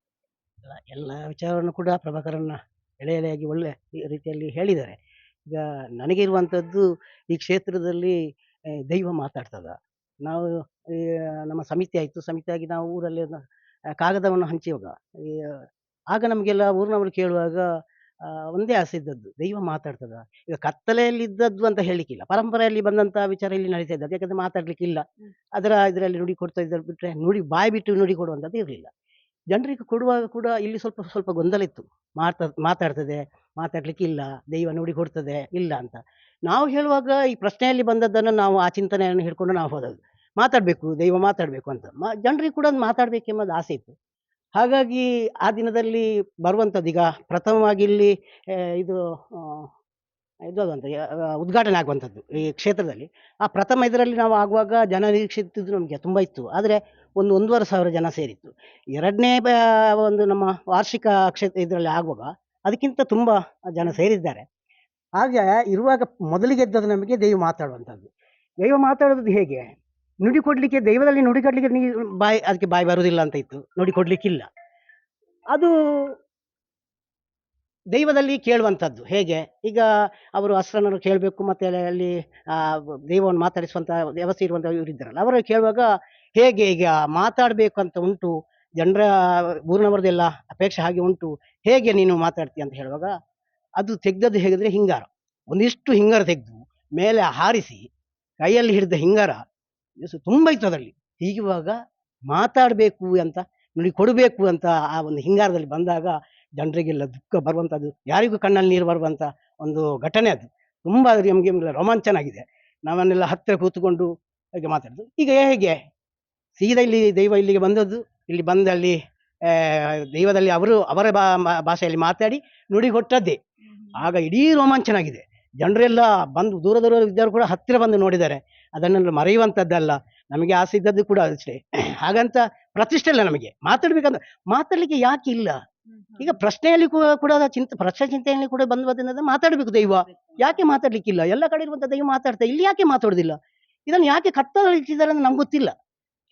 ಎಲ್ಲ ವಿಚಾರವನ್ನು ಕೂಡ ಪ್ರಭಾಕರನ್ನ ಎಳೆ ಎಳೆಯಾಗಿ ಒಳ್ಳೆ ರೀತಿಯಲ್ಲಿ ಹೇಳಿದ್ದಾರೆ. ಈಗ ನನಗೆ ಇರುವಂಥದ್ದು ಈ ಕ್ಷೇತ್ರದಲ್ಲಿ ದೈವ ಮಾತಾಡ್ತದ. ನಾವು ಈ ನಮ್ಮ ಸಮಿತಿ ಆಯಿತು, ಸಮಿತಿಯಾಗಿ ನಾವು ಊರಲ್ಲಿ ಒಂದು ಕಾಗದವನ್ನು ಹಂಚುವಾಗ ಈ ಆಗ ನಮಗೆಲ್ಲ ಊರಿನವರು ಕೇಳುವಾಗ ಒಂದೇ ಆಸೆ ಇದ್ದದ್ದು, ದೈವ ಮಾತಾಡ್ತದ. ಈಗ ಕತ್ತಲೆಯಲ್ಲಿ ಇದ್ದದ್ದು ಅಂತ ಹೇಳಲಿಕ್ಕಿಲ್ಲ, ಪರಂಪರೆಯಲ್ಲಿ ಬಂದಂಥ ವಿಚಾರ ಇಲ್ಲಿ ನಡೀತಾ ಇದ್ದದ್ದು. ಯಾಕಂದರೆ ಮಾತಾಡಲಿಕ್ಕಿಲ್ಲ, ಅದರ ಇದರಲ್ಲಿ ನುಡಿ ಕೊಡ್ತಾ ಇದ್ದಾರೆ ಬಿಟ್ಟರೆ ನುಡಿ ಬಾಯಿ ಬಿಟ್ಟು ನುಡಿ ಕೊಡುವಂಥದ್ದು ಇರಲಿಲ್ಲ. ಜನರಿಗೆ ಕೊಡುವಾಗ ಕೂಡ ಇಲ್ಲಿ ಸ್ವಲ್ಪ ಸ್ವಲ್ಪ ಗೊಂದಲ ಇತ್ತು. ಮಾತಾಡ್ತದೆ, ಮಾತಾಡ್ಲಿಕ್ಕೆ ಇಲ್ಲ, ದೈವ ನುಡಿ ಕೊಡ್ತದೆ ಇಲ್ಲ ಅಂತ. ನಾವು ಹೇಳುವಾಗ ಈ ಪ್ರಶ್ನೆಯಲ್ಲಿ ಬಂದದ್ದನ್ನು ನಾವು ಆ ಚಿಂತನೆಯನ್ನು ಹಿಡ್ಕೊಂಡು ನಾವು ಹೋದದ್ದು. ಮಾತಾಡಬೇಕು, ದೈವ ಮಾತಾಡಬೇಕು ಅಂತ ಜನರಿಗೆ ಕೂಡ ಮಾತಾಡಬೇಕೆಂಬುದು ಆಸೆ ಇತ್ತು. ಹಾಗಾಗಿ ಆ ದಿನದಲ್ಲಿ ಬರುವಂಥದ್ದು ಈಗ ಪ್ರಥಮವಾಗಿ ಇಲ್ಲಿ ಇದು ಇದು ಅಂತ ಉದ್ಘಾಟನೆ ಆಗುವಂಥದ್ದು ಈ ಕ್ಷೇತ್ರದಲ್ಲಿ. ಆ ಪ್ರಥಮ ಇದರಲ್ಲಿ ನಾವು ಆಗುವಾಗ ಜನ ನಿರೀಕ್ಷಿಸಿದ್ದು ನಮಗೆ ತುಂಬ ಇತ್ತು. ಆದರೆ 1,500 ಜನ ಸೇರಿತ್ತು. ಎರಡನೇ ಒಂದು ನಮ್ಮ ವಾರ್ಷಿಕ ಇದರಲ್ಲಿ ಆಗುವಾಗ ಅದಕ್ಕಿಂತ ತುಂಬ ಜನ ಸೇರಿದ್ದಾರೆ. ಹಾಗೆ ಇರುವಾಗ ಮೊದಲಿಗೆ ಇದ್ದದ್ದು ನಮಗೆ ದೈವ ಮಾತಾಡುವಂಥದ್ದು. ದೈವ ಮಾತಾಡೋದು ಹೇಗೆ, ನುಡಿ ಕೊಡಲಿಕ್ಕೆ, ದೈವದಲ್ಲಿ ನುಡಿ ಕೊಡಲಿಕ್ಕೆ ಅದಕ್ಕೆ ಬಾಯಿ ಬರುವುದಿಲ್ಲ ಅಂತ ಇತ್ತು, ನುಡಿ ಕೊಡಲಿಕ್ಕಿಲ್ಲ. ಅದು ದೈವದಲ್ಲಿ ಕೇಳುವಂಥದ್ದು ಹೇಗೆ, ಈಗ ಅವರು ಅಸ್ರನನ್ನು ಕೇಳಬೇಕು, ಮತ್ತು ಅಲ್ಲಿ ದೈವವನ್ನು ಮಾತಾಡಿಸುವಂಥ ವ್ಯವಸ್ಥೆ ಇರುವಂಥ ಇವರು ಇದ್ದಾರಲ್ಲ, ಅವರು ಕೇಳುವಾಗ ಹೇಗೆ ಈಗ ಮಾತಾಡಬೇಕು ಅಂತ ಉಂಟು, ಜನರ ಊರಿನವರದೆಲ್ಲ ಅಪೇಕ್ಷೆ ಹಾಗೆ ಉಂಟು, ಹೇಗೆ ನೀನು ಮಾತಾಡ್ತೀಯ ಅಂತ ಹೇಳುವಾಗ ಅದು ತೆಗೆದದ್ದು ಹೇಗಿದ್ರೆ ಹಿಂಗಾರ, ಒಂದಿಷ್ಟು ಹಿಂಗಾರ ತೆಗೆದು ಮೇಲೆ ಹಾರಿಸಿ ಕೈಯಲ್ಲಿ ಹಿಡಿದ ಹಿಂಗಾರ ತುಂಬ ಇತ್ತು ಅದರಲ್ಲಿ. ಹೀಗಿರುವಾಗ ಮಾತಾಡಬೇಕು ಅಂತ, ನುಡಿ ಕೊಡಬೇಕು ಅಂತ ಆ ಒಂದು ಹಿಂಗಾರದಲ್ಲಿ ಬಂದಾಗ ಜನರಿಗೆಲ್ಲ ದುಃಖ ಬರುವಂಥದ್ದು, ಯಾರಿಗೂ ಕಣ್ಣಲ್ಲಿ ನೀರು ಬರುವಂಥ ಒಂದು ಘಟನೆ ಅದು. ತುಂಬ ನಮಗೆ ರೋಮಾಂಚನ ಆಗಿದೆ. ನಾವನ್ನೆಲ್ಲ ಹತ್ತಿರ ಕೂತ್ಕೊಂಡು ಹಾಗೆ ಮಾತಾಡೋದು. ಈಗ ಹೇಗೆ ಸೀದಾ ಇಲ್ಲಿ ದೈವ ಇಲ್ಲಿಗೆ ಬಂದದ್ದು, ಇಲ್ಲಿ ಬಂದಲ್ಲಿ ದೈವದಲ್ಲಿ ಅವರ ಭಾಷೆಯಲ್ಲಿ ಮಾತಾಡಿ ನುಡಿ ಕೊಟ್ಟದ್ದೇ. ಆಗ ಇಡೀ ರೋಮಾಂಚನ ಆಗಿದೆ. ಜನರೆಲ್ಲ ಬಂದು ದೂರ ಇದ್ದವರು ಕೂಡ ಹತ್ತಿರ ಬಂದು ನೋಡಿದ್ದಾರೆ. ಅದನ್ನೆಲ್ಲ ಮರೆಯುವಂಥದ್ದಲ್ಲ. ನಮಗೆ ಆಸೆ ಇದ್ದದ್ದು ಕೂಡ ಅಷ್ಟೇ. ಹಾಗಂತ ಪ್ರತಿಷ್ಠೆ ಇಲ್ಲ ನಮಗೆ. ಮಾತಾಡ್ಬೇಕಂದ್ರೆ ಮಾತಾಡ್ಲಿಕ್ಕೆ ಯಾಕೆ ಇಲ್ಲ, ಈಗ ಪ್ರಶ್ನೆಯಲ್ಲಿ ಕೂಡ ಪ್ರಶ್ನೆ ಚಿಂತೆಯಲ್ಲಿ ಕೂಡ ಬಂದು ಮಾತಾಡಬೇಕು ದೈವ. ಯಾಕೆ ಮಾತಾಡ್ಲಿಕ್ಕಿಲ್ಲ, ಎಲ್ಲ ಕಡೆ ಇರುವಂಥ ದೈವ ಮಾತಾಡ್ತಾ, ಇಲ್ಲಿ ಯಾಕೆ ಮಾತಾಡೋದಿಲ್ಲ, ಇದನ್ನು ಯಾಕೆ ಕತ್ತಲಿಟ್ಟಿದ್ದಾರೆ ಅಂತ ನಮ್ಗೆ ಗೊತ್ತಿಲ್ಲ.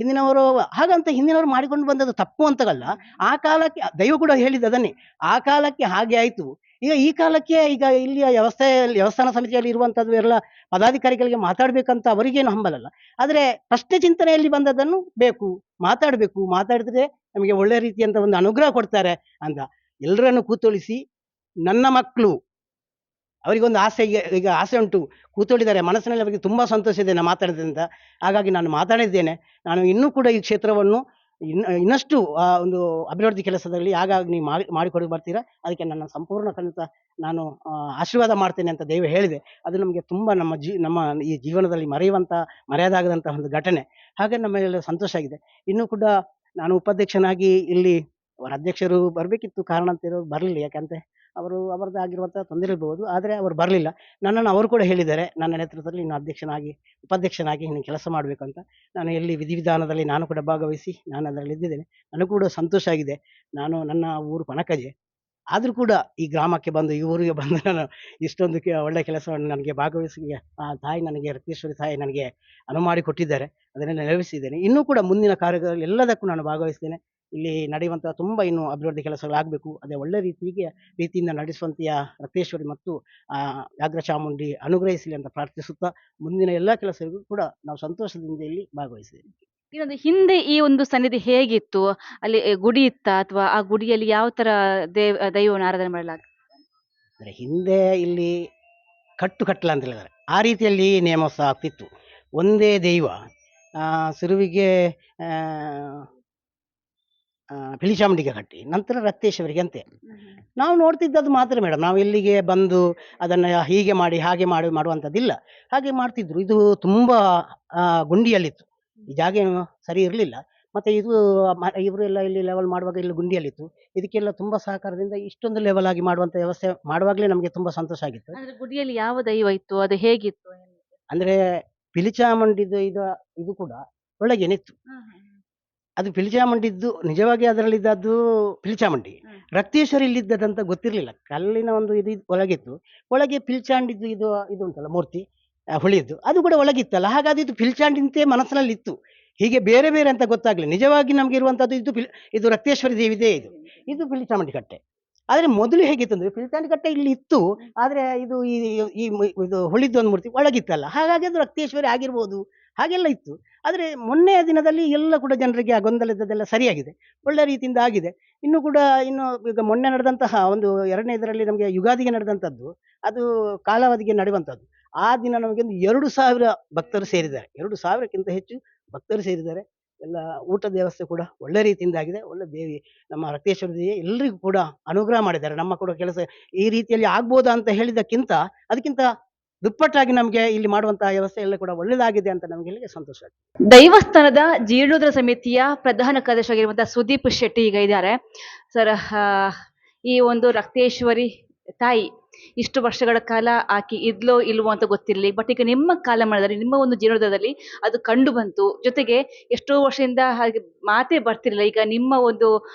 ಹಿಂದಿನವರು ಹಾಗಂತ ಹಿಂದಿನವರು ಮಾಡಿಕೊಂಡು ಬಂದದ್ದು ತಪ್ಪು ಅಂತಗಲ್ಲ. ಆ ಕಾಲಕ್ಕೆ ದೈವ ಕೂಡ ಹೇಳಿದ್ದು ಅದನ್ನೇ, ಆ ಕಾಲಕ್ಕೆ ಹಾಗೆ ಆಯಿತು. ಈಗ ಈ ಕಾಲಕ್ಕೆ ಈಗ ಇಲ್ಲಿಯ ದೇವಸ್ಥಾನ ಸಮಿತಿಯಲ್ಲಿ ಇರುವಂಥದ್ದು ಎಲ್ಲ ಪದಾಧಿಕಾರಿಗಳಿಗೆ ಮಾತಾಡಬೇಕಂತ ಅವರಿಗೇನು ಹಂಬಲಲ್ಲ. ಆದರೆ ಪ್ರಶ್ನೆ ಚಿಂತನೆಯಲ್ಲಿ ಬಂದದ್ದನ್ನು ಬೇಕು, ಮಾತಾಡಬೇಕು, ಮಾತಾಡಿದ್ರೆ ನಮಗೆ ಒಳ್ಳೆ ರೀತಿಯಂತ ಒಂದು ಅನುಗ್ರಹ ಕೊಡ್ತಾರೆ ಅಂತ ಎಲ್ಲರನ್ನು ಕೂತೊಳಿಸಿ, ನನ್ನ ಮಕ್ಕಳು ಅವರಿಗೊಂದು ಆಸೆ, ಈಗ ಆಸೆ ಉಂಟು, ಕೂತೊಳಿದ್ದಾರೆ ಮನಸ್ಸಿನಲ್ಲಿ, ಅವರಿಗೆ ತುಂಬ ಸಂತೋಷ ಇದೆ ನಾನು ಮಾತಾಡಿದೆ ಅಂತ. ಹಾಗಾಗಿ ನಾನು ಮಾತಾಡಿದ್ದೇನೆ. ನಾನು ಇನ್ನೂ ಕೂಡ ಈ ಕ್ಷೇತ್ರವನ್ನು ಇನ್ನಷ್ಟು ಒಂದು ಅಭಿವೃದ್ಧಿ ಕೆಲಸದಲ್ಲಿ ಆಗಾಗ ನೀವು ಮಾಡಿಕೊಡಿ ಬರ್ತೀರಾ, ಅದಕ್ಕೆ ನನ್ನ ಸಂಪೂರ್ಣ ಖಂಡಿತ ನಾನು ಆಶೀರ್ವಾದ ಮಾಡ್ತೇನೆ ಅಂತ ದೈವ ಹೇಳಿದೆ. ಅದು ನಮಗೆ ತುಂಬ ನಮ್ಮ ಈ ಜೀವನದಲ್ಲಿ ಮರೆಯದಾಗದಂತಹ ಒಂದು ಘಟನೆ. ಹಾಗೆ ನಮಗೆಲ್ಲ ಸಂತೋಷ ಆಗಿದೆ. ಇನ್ನೂ ಕೂಡ ನಾನು ಉಪಾಧ್ಯಕ್ಷನಾಗಿ ಇಲ್ಲಿ ಅವರ ಅಧ್ಯಕ್ಷರು ಬರಬೇಕಿತ್ತು, ಕಾರಣಾಂತರ ಬರಲಿಲ್ಲ. ಯಾಕಂತೆ ಅವರದ್ದು ಆಗಿರುವಂಥ ತೊಂದರೆ ಇರ್ಬೋದು, ಆದರೆ ಅವರು ಬರಲಿಲ್ಲ. ನನ್ನನ್ನು ಅವರು ಕೂಡ ಹೇಳಿದ್ದಾರೆ, ನನ್ನ ನೇತೃತ್ವದಲ್ಲಿ ಇನ್ನು ಉಪಾಧ್ಯಕ್ಷನಾಗಿ ನೀನು ಕೆಲಸ ಮಾಡಬೇಕಂತ. ನಾನು ಎಲ್ಲಿ ವಿಧಿವಿಧಾನದಲ್ಲಿ ನಾನು ಕೂಡ ಭಾಗವಹಿಸಿ ನಾನು ಅದರಲ್ಲಿ ಇದ್ದಿದ್ದೇನೆ. ನನಗೂ ಕೂಡ ಸಂತೋಷ ಆಗಿದೆ. ನನ್ನ ಊರು ಪನಕಜೆ, ಆದರೂ ಕೂಡ ಈ ಗ್ರಾಮಕ್ಕೆ ಬಂದು, ಈ ಊರಿಗೆ ಬಂದು ನಾನು ಇಷ್ಟೊಂದು ಒಳ್ಳೆಯ ಕೆಲಸವನ್ನು ನನಗೆ ಭಾಗವಹಿಸಿ ಆ ತಾಯಿ, ನನಗೆ ರತ್ನೇಶ್ವರಿ ತಾಯಿ ನನಗೆ ಅನುವು ಮಾಡಿಕೊಟ್ಟಿದ್ದಾರೆ. ಅದನ್ನೆಲ್ಲ ನೆರವೇರಿಸಿದ್ದೇನೆ. ಇನ್ನೂ ಕೂಡ ಮುಂದಿನ ಕಾರ್ಯಗಳಲ್ಲಿ ಎಲ್ಲದಕ್ಕೂ ನಾನು ಭಾಗವಹಿಸ್ತೇನೆ. ಇಲ್ಲಿ ನಡೆಯುವಂಥ ತುಂಬ ಇನ್ನೂ ಅಭಿವೃದ್ಧಿ ಕೆಲಸಗಳಾಗಬೇಕು. ಅದೇ ಒಳ್ಳೆ ರೀತಿಯಿಂದ ನಡೆಸುವಂತೆಯ ರತ್ನೇಶ್ವರಿ ಮತ್ತು ವ್ಯಾಘ್ರಚಾಮುಂಡಿ ಅನುಗ್ರಹಿಸಲಿ ಅಂತ ಪ್ರಾರ್ಥಿಸುತ್ತಾ, ಮುಂದಿನ ಎಲ್ಲ ಕೆಲಸಗಳಿಗೂ ಕೂಡ ನಾವು ಸಂತೋಷದಿಂದ ಇಲ್ಲಿ ಭಾಗವಹಿಸಿದ್ದೇವೆ. ಇನ್ನೊಂದು, ಹಿಂದೆ ಈ ಒಂದು ಸನ್ನಿಧಿ ಹೇಗಿತ್ತು? ಅಲ್ಲಿ ಗುಡಿ ಇತ್ತಾ, ಅಥವಾ ಆ ಗುಡಿಯಲ್ಲಿ ಯಾವ ತರ ದೈವವನ್ನು ಆರಾಧನೆ ಮಾಡಲಾಗ್ತದೆ? ಅಂದರೆ ಹಿಂದೆ ಇಲ್ಲಿ ಕಟ್ಟಲ ಅಂತ ಹೇಳಿದ್ದಾರೆ, ಆ ರೀತಿಯಲ್ಲಿ ನೇಮೋತ್ಸವ ಆಗ್ತಿತ್ತು. ಒಂದೇ ದೈವ, ಸಿರುವಿಗೆ ಪಿಲಿಚಾಮುಂಡಿಗೆ ಕಟ್ಟಿ, ನಂತರ ರಕ್ತೇಶ್ವರಿಗೆ ಅಂತೆ. ನಾವು ನೋಡ್ತಿದ್ದದ್ದು ಮಾತ್ರ ಮೇಡಮ್. ನಾವು ಇಲ್ಲಿಗೆ ಬಂದು ಅದನ್ನು ಹೀಗೆ ಮಾಡಿ ಹಾಗೆ ಮಾಡುವಂಥದ್ದಿಲ್ಲ. ಹಾಗೆ ಮಾಡ್ತಿದ್ರು. ಇದು ತುಂಬ ಗುಂಡಿಯಲ್ಲಿತ್ತು, ಈ ಜಾಗ ಏನು ಸರಿ ಇರಲಿಲ್ಲ. ಮತ್ತು ಇದು ಇವರೆಲ್ಲ ಇಲ್ಲಿ ಲೆವೆಲ್ ಮಾಡುವಾಗ ಇಲ್ಲಿ ಗುಂಡಿಯಲ್ಲಿತ್ತು. ಇದಕ್ಕೆಲ್ಲ ತುಂಬ ಸಹಕಾರದಿಂದ ಇಷ್ಟೊಂದು ಲೆವೆಲ್ ಆಗಿ ಮಾಡುವಂಥ ವ್ಯವಸ್ಥೆ ಮಾಡುವಾಗಲೇ ನಮಗೆ ತುಂಬ ಸಂತೋಷ ಆಗಿತ್ತು. ಅಂದ್ರೆ ಗುಡಿಯಲ್ಲಿ ಯಾವ ದೈವ ಇತ್ತು, ಅದು ಹೇಗಿತ್ತು? ಅಂದರೆ ಪಿಲಿಚಾಮುಂಡಿದು ಇದು ಕೂಡ ಒಳಗೇನಿತ್ತು. ಅದು ಪಿಲಿಚಾಮುಂಡಿದ್ದು ನಿಜವಾಗಿ ಅದರಲ್ಲಿದ್ದದ್ದು ಪಿಲಿಚಾಮುಂಡಿ. ರಕ್ತೇಶ್ವರಿ ಇಲ್ಲಿದ್ದದಂತ ಗೊತ್ತಿರಲಿಲ್ಲ. ಕಲ್ಲಿನ ಒಂದು ಇದು ಒಳಗಿತ್ತು. ಒಳಗೆ ಪಿಲ್ಚಾಂಡಿದ್ದು ಇದು ಉಂಟಲ್ಲ ಮೂರ್ತಿ, ಹುಳಿಯದ್ದು ಅದು ಕೂಡ ಒಳಗಿತ್ತಲ್ಲ. ಹಾಗಾಗಿ ಇದು ಪಿಲ್ಚಾಂಡಿಂತೆ ಮನಸ್ಸಿನಲ್ಲಿ ಇತ್ತು. ಹೀಗೆ ಬೇರೆ ಬೇರೆ ಅಂತ ಗೊತ್ತಾಗಲಿಲ್ಲ. ನಿಜವಾಗಿ ನಮಗೆ ಇರುವಂಥದ್ದು ಇದು ರಕ್ತೇಶ್ವರಿ ದೇವಿದೇ ಇದು ಪಿಲಿಚಾಮುಂಡಿ ಕಟ್ಟೆ. ಆದರೆ ಮೊದಲು ಹೇಗಿತ್ತು ಅಂದರೆ ಪಿಲಿಚಾಮುಂಡಿ ಕಟ್ಟೆ ಇಲ್ಲಿ ಇತ್ತು, ಆದರೆ ಇದು ಹುಳಿದ್ದೊಂದು ಮೂರ್ತಿ ಒಳಗಿತ್ತಲ್ಲ. ಹಾಗಾಗಿ ಅದು ರಕ್ತೇಶ್ವರಿ ಆಗಿರ್ಬೋದು, ಹಾಗೆಲ್ಲ ಇತ್ತು. ಆದರೆ ಮೊನ್ನೆಯ ದಿನದಲ್ಲಿ ಎಲ್ಲ ಕೂಡ ಜನರಿಗೆ ಆ ಗೊಂದಲದೆಲ್ಲ ಸರಿಯಾಗಿದೆ, ಒಳ್ಳೆ ರೀತಿಯಿಂದ ಆಗಿದೆ. ಇನ್ನು ಈಗ ಮೊನ್ನೆ ನಡೆದಂತಹ ಒಂದು 2ನೇ ಇದರಲ್ಲಿ ನಮಗೆ ಯುಗಾದಿಗೆ ನಡೆದಂಥದ್ದು, ಅದು ಕಾಲಾವಧಿಗೆ ನಡೆಯುವಂಥದ್ದು. ಆ ದಿನ ನಮಗೆ ಒಂದು 2,000 ಭಕ್ತರು ಸೇರಿದ್ದಾರೆ. 2,000ಕ್ಕಿಂತ ಹೆಚ್ಚು ಭಕ್ತರು ಸೇರಿದ್ದಾರೆ. ಎಲ್ಲ ಊಟದ ವ್ಯವಸ್ಥೆ ಕೂಡ ಒಳ್ಳೆ ರೀತಿಯಿಂದ ಆಗಿದೆ. ಒಳ್ಳೆ ದೇವಿ ನಮ್ಮ ರಕ್ತೇಶ್ವರಿ ದೇವಿ ಎಲ್ಲರಿಗೂ ಕೂಡ ಅನುಗ್ರಹ ಮಾಡಿದ್ದಾರೆ. ನಮ್ಮ ಕೂಡ ಕೆಲಸ ಈ ರೀತಿಯಲ್ಲಿ ಆಗ್ಬೋದಾ ಅಂತ ಹೇಳಿದ್ದಕ್ಕಿಂತ ಅದಕ್ಕಿಂತ ದುಪ್ಪಟ್ಟಾಗಿ ನಮಗೆ ಇಲ್ಲಿ ಮಾಡುವಂತಹ ವ್ಯವಸ್ಥೆ ಎಲ್ಲ ಕೂಡ ಒಳ್ಳೆಯದಾಗಿದೆ ಅಂತ ನಮಗೆ ಇಲ್ಲಿ ಸಂತೋಷ ಆಗಿದೆ. ದೈವಸ್ಥಾನದ ಜೀರ್ಣೋದ್ಧಾರ ಸಮಿತಿಯ ಪ್ರಧಾನ ಕಾರ್ಯದರ್ಶಿ ಆಗಿರುವಂತಹ ಸುದೀಪ್ ಶೆಟ್ಟಿ ಈಗ ಇದ್ದಾರೆ. ಸರ್, ಈ ಒಂದು ರಕ್ತೇಶ್ವರಿ ತಾಯಿ ಇಷ್ಟು ವರ್ಷಗಳ ಕಾಲ ಆಕಿ ಇದ್ಲೋ ಇಲ್ವೋ ಅಂತ ಗೊತ್ತಿರಲಿ, ಬಟ್ ಈಗ ನಿಮ್ಮ ಕಾಲಮಾನದಲ್ಲಿ, ನಿಮ್ಮ ಒಂದು ಜೀರ್ಣೋದ್ಧಾರದಲ್ಲಿ ಅದು ಕಂಡು ಬಂತು. ಜೊತೆಗೆ ಎಷ್ಟೋ ವರ್ಷದಿಂದ ಹಾಗೆ ಮಾತೇ ಬರ್ತಿರಲಿಲ್ಲ. ಈಗ ನಿಮ್ಮ ಒಂದು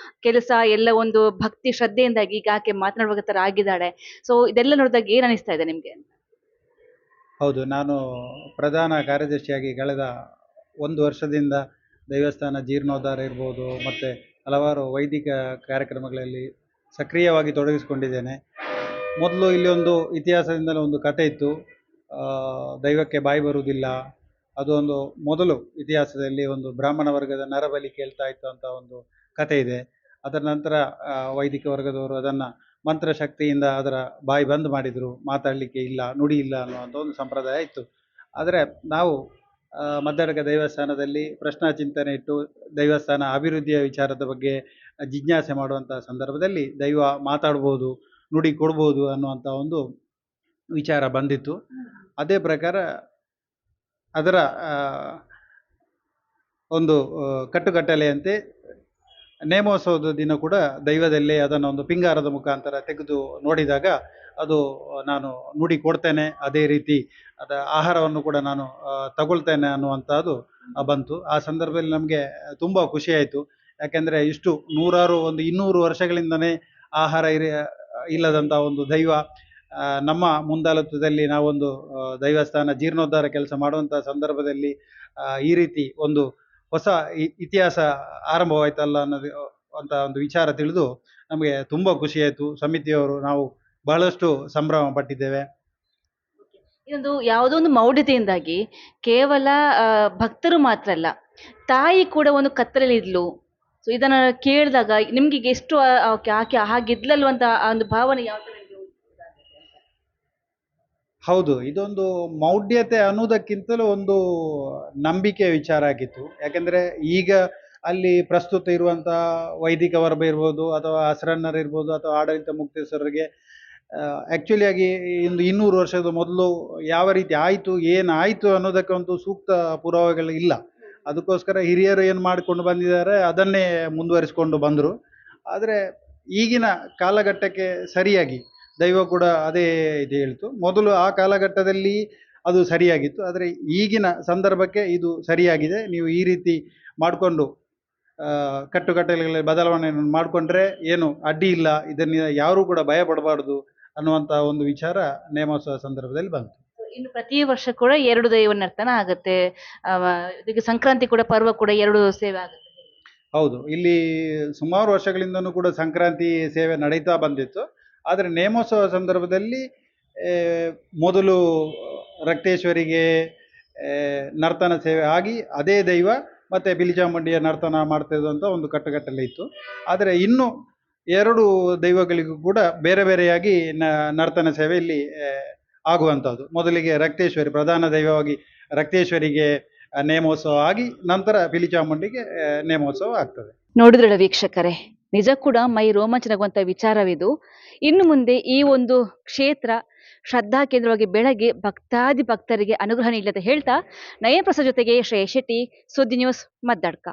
ಕೆಲಸ ಎಲ್ಲ ಒಂದು ಭಕ್ತಿ ಶ್ರದ್ಧೆಯಿಂದಾಗಿ ಈಗ ಆಕೆ ಮಾತನಾಡುವ ಥರ ಆಗಿದ್ದಾಳೆ. ಸೊ ಇದೆಲ್ಲ ನೋಡಿದಾಗ ಏನು ಅನಿಸ್ತಾ ಇದೆ ನಿಮಗೆ? ಹೌದು, ನಾನು ಪ್ರಧಾನ ಕಾರ್ಯದರ್ಶಿಯಾಗಿ ಕಳೆದ 1 ವರ್ಷದಿಂದ ದೈವಸ್ಥಾನ ಜೀರ್ಣೋದ್ಧಾರ ಇರ್ಬೋದು, ಮತ್ತು ಹಲವಾರು ವೈದಿಕ ಕಾರ್ಯಕ್ರಮಗಳಲ್ಲಿ ಸಕ್ರಿಯವಾಗಿ ತೊಡಗಿಸಿಕೊಂಡಿದ್ದೇನೆ. ಮೊದಲು ಇಲ್ಲಿ ಒಂದು ಇತಿಹಾಸದಿಂದಲೇ ಒಂದು ಕಥೆ ಇತ್ತು, ದೈವಕ್ಕೆ ಬಾಯಿ ಬರುವುದಿಲ್ಲ. ಅದು ಒಂದು ಮೊದಲು ಇತಿಹಾಸದಲ್ಲಿ ಒಂದು ಬ್ರಾಹ್ಮಣ ವರ್ಗದ ನರಬಲಿ ಕೇಳ್ತಾ ಇತ್ತು ಅಂತ ಒಂದು ಕಥೆ ಇದೆ. ಅದರ ನಂತರ ವೈದಿಕ ವರ್ಗದವರು ಅದನ್ನು ಮಂತ್ರಶಕ್ತಿಯಿಂದ ಅದರ ಬಾಯಿ ಬಂದ್ ಮಾಡಿದರು, ಮಾತಾಡಲಿಕ್ಕೆ ಇಲ್ಲ, ನುಡಿ ಇಲ್ಲ ಅನ್ನುವಂಥ ಒಂದು ಸಂಪ್ರದಾಯ ಇತ್ತು. ಆದರೆ ನಾವು ಮದ್ದಡ್ಕ ದೇವಸ್ಥಾನದಲ್ಲಿ ಪ್ರಶ್ನಾ ಚಿಂತನೆ ಇಟ್ಟು ದೈವಸ್ಥಾನ ಅಭಿವೃದ್ಧಿಯ ವಿಚಾರದ ಬಗ್ಗೆ ಜಿಜ್ಞಾಸೆ ಮಾಡುವಂಥ ಸಂದರ್ಭದಲ್ಲಿ ದೈವ ಮಾತಾಡ್ಬೋದು, ನುಡಿ ಕೊಡ್ಬೋದು ಅನ್ನುವಂಥ ಒಂದು ವಿಚಾರ ಬಂದಿತ್ತು. ಅದೇ ಪ್ರಕಾರ ಅದರ ಒಂದು ಕಟ್ಟುಕಟ್ಟಲೆಯಂತೆ ನೇಮೋತ್ಸವದ ದಿನ ಕೂಡ ದೈವದಲ್ಲೇ ಅದನ್ನು ಒಂದು ಪಿಂಗಾರದ ಮುಖಾಂತರ ತೆಗೆದು ನೋಡಿದಾಗ ಅದು ನಾನು ನುಡಿ ಕೊಡ್ತೇನೆ, ಅದೇ ರೀತಿ ಆಹಾರವನ್ನು ಕೂಡ ನಾನು ತಗೊಳ್ತೇನೆ ಅನ್ನುವಂಥದ್ದು ಬಂತು. ಆ ಸಂದರ್ಭದಲ್ಲಿ ನಮಗೆ ತುಂಬ ಖುಷಿಯಾಯಿತು. ಯಾಕೆಂದರೆ ಇಷ್ಟು 200 ವರ್ಷಗಳಿಂದನೇ ಆಹಾರ ಇಲ್ಲದಂಥ ಒಂದು ದೈವ ನಮ್ಮ ಮುಂದಾಳತ್ವದಲ್ಲಿ ನಾವೊಂದು ದೈವಸ್ಥಾನ ಜೀರ್ಣೋದ್ಧಾರ ಕೆಲಸ ಮಾಡುವಂಥ ಸಂದರ್ಭದಲ್ಲಿ ಈ ರೀತಿ ಒಂದು ಹೊಸ ಇತಿಹಾಸ ಆರಂಭವಾಯ್ತಲ್ಲ ಅನ್ನೋದು ಅಂತ ಒಂದು ವಿಚಾರ ತಿಳಿದು ನಮಗೆ ತುಂಬ ಖುಷಿಯಾಯಿತು. ಸಮಿತಿಯವರು ನಾವು ಬಹಳಷ್ಟು ಸಂಭ್ರಮ ಪಟ್ಟಿದ್ದೇವೆ. ಇದೊಂದು ಯಾವುದೋ ಒಂದು ಮೌಢ್ಯತೆಯಿಂದಾಗಿ ಕೇವಲ ಭಕ್ತರು ಮಾತ್ರ ಅಲ್ಲ, ತಾಯಿ ಕೂಡ ಒಂದು ಕತ್ತಲಲ್ಲಿ ಇದ್ಲು. ಸೊ ಇದನ್ನ ಕೇಳಿದಾಗ ನಿಮ್ಗೆ ಈಗ ಎಷ್ಟು ಆಕೆ ಹಾಗಿದ್ಲಲ್ವಂತ ಆ ಒಂದು ಭಾವನೆ ಯಾವ ತರ ನಿಮ್ಗೆ ಹೌದು, ಇದೊಂದು ಮೌಢ್ಯತೆ ಅನ್ನೋದಕ್ಕಿಂತಲೂ ಒಂದು ನಂಬಿಕೆ ವಿಚಾರ ಆಗಿತ್ತು. ಯಾಕೆಂದರೆ ಈಗ ಅಲ್ಲಿ ಪ್ರಸ್ತುತ ಇರುವಂಥ ವೈದಿಕ ವರ್ಗ ಇರ್ಬೋದು, ಅಥವಾ ಹಸರನ್ನರು ಇರ್ಬೋದು, ಅಥವಾ ಆಡಳಿತ ಮುಕ್ತೇಶ್ವರರಿಗೆ ಆ್ಯಕ್ಚುಲಿಯಾಗಿ ಒಂದು 200 ವರ್ಷದ ಮೊದಲು ಯಾವ ರೀತಿ ಆಯಿತು, ಏನಾಯಿತು ಅನ್ನೋದಕ್ಕೆ ಒಂದು ಸೂಕ್ತ ಪುರಾವೆಗಳು ಇಲ್ಲ. ಅದಕ್ಕೋಸ್ಕರ ಹಿರಿಯರು ಏನು ಮಾಡಿಕೊಂಡು ಬಂದಿದ್ದಾರೆ ಅದನ್ನೇ ಮುಂದುವರಿಸಿಕೊಂಡು ಬಂದರು. ಆದರೆ ಈಗಿನ ಕಾಲಘಟ್ಟಕ್ಕೆ ಸರಿಯಾಗಿ ದೈವ ಕೂಡ ಅದೇ ಇದು ಹೇಳ್ತು. ಮೊದಲು ಆ ಕಾಲಘಟ್ಟದಲ್ಲಿ ಅದು ಸರಿಯಾಗಿತ್ತು, ಆದರೆ ಈಗಿನ ಸಂದರ್ಭಕ್ಕೆ ಇದು ಸರಿಯಾಗಿದೆ. ನೀವು ಈ ರೀತಿ ಮಾಡಿಕೊಂಡು ಕಟ್ಟುಕಟ್ಟಲೆಗಳಲ್ಲಿ ಬದಲಾವಣೆಯನ್ನು ಮಾಡಿಕೊಂಡ್ರೆ ಏನು ಅಡ್ಡಿ ಇಲ್ಲ, ಇದನ್ನು ಯಾರೂ ಕೂಡ ಭಯ ಪಡಬಾರ್ದು ಅನ್ನುವಂಥ ಒಂದು ವಿಚಾರ ನೇಮೋತ್ಸವ ಸಂದರ್ಭದಲ್ಲಿ ಬಂತು. ಇನ್ನು ಪ್ರತಿ ವರ್ಷ ಕೂಡ 2 ದೈವ ನರ್ತನ ಆಗುತ್ತೆ. ಇದಕ್ಕೆ ಸಂಕ್ರಾಂತಿ ಕೂಡ ಪರ್ವ ಕೂಡ 2 ಸೇವೆ ಆಗುತ್ತೆ. ಹೌದು, ಇಲ್ಲಿ ಸುಮಾರು ವರ್ಷಗಳಿಂದನೂ ಕೂಡ ಸಂಕ್ರಾಂತಿ ಸೇವೆ ನಡೀತಾ ಬಂದಿತ್ತು. ಆದರೆ ನೇಮೋತ್ಸವ ಸಂದರ್ಭದಲ್ಲಿ ಮೊದಲು ರಕ್ತೇಶ್ವರಿಗೆ ನರ್ತನ ಸೇವೆ ಆಗಿ ಅದೇ ದೈವ ಮತ್ತು ಪಿಲಿಚಾಮುಂಡಿಯ ನರ್ತನ ಮಾಡ್ತಿದ್ದಂಥ ಒಂದು ಕಟ್ಟುಕಟ್ಟಲೆ ಇತ್ತು. ಆದರೆ ಇನ್ನು 2 ದೈವಗಳಿಗೂ ಕೂಡ ಬೇರೆ ಬೇರೆಯಾಗಿ ನರ್ತನ ಸೇವೆ ಇಲ್ಲಿ ಆಗುವಂಥದ್ದು. ಮೊದಲಿಗೆ ರಕ್ತೇಶ್ವರಿ ಪ್ರಧಾನ ದೈವವಾಗಿ ರಕ್ತೇಶ್ವರಿಗೆ ನೇಮೋತ್ಸವ ಆಗಿ ನಂತರ ಪಿಲಿಚಾಮುಂಡಿಗೆ ನೇಮೋತ್ಸವ ಆಗ್ತದೆ. ನೋಡಿದ್ರಲ್ಲ ವೀಕ್ಷಕರೇ, ನಿಜ ಕೂಡ ಮೈ ರೋಮಾಂಚನಗುವಂಥ ವಿಚಾರವಿದು. ಇನ್ನು ಮುಂದೆ ಈ ಒಂದು ಕ್ಷೇತ್ರ ಶ್ರದ್ಧಾ ಕೇಂದ್ರವಾಗಿ ಬೆಳಗ್ಗೆ ಭಕ್ತಾದಿ ಭಕ್ತರಿಗೆ ಅನುಗ್ರಹ ನೀಡಲಿ ಅಂತ ಹೇಳ್ತಾ, ನಯನ ಪ್ರಸಾದ್ ಜೊತೆಗೆ ಶ್ರೇಯಸ್ ಶೆಟ್ಟಿ, ಸುದ್ದಿ ನ್ಯೂಸ್, ಮದ್ದಡ್ಕ.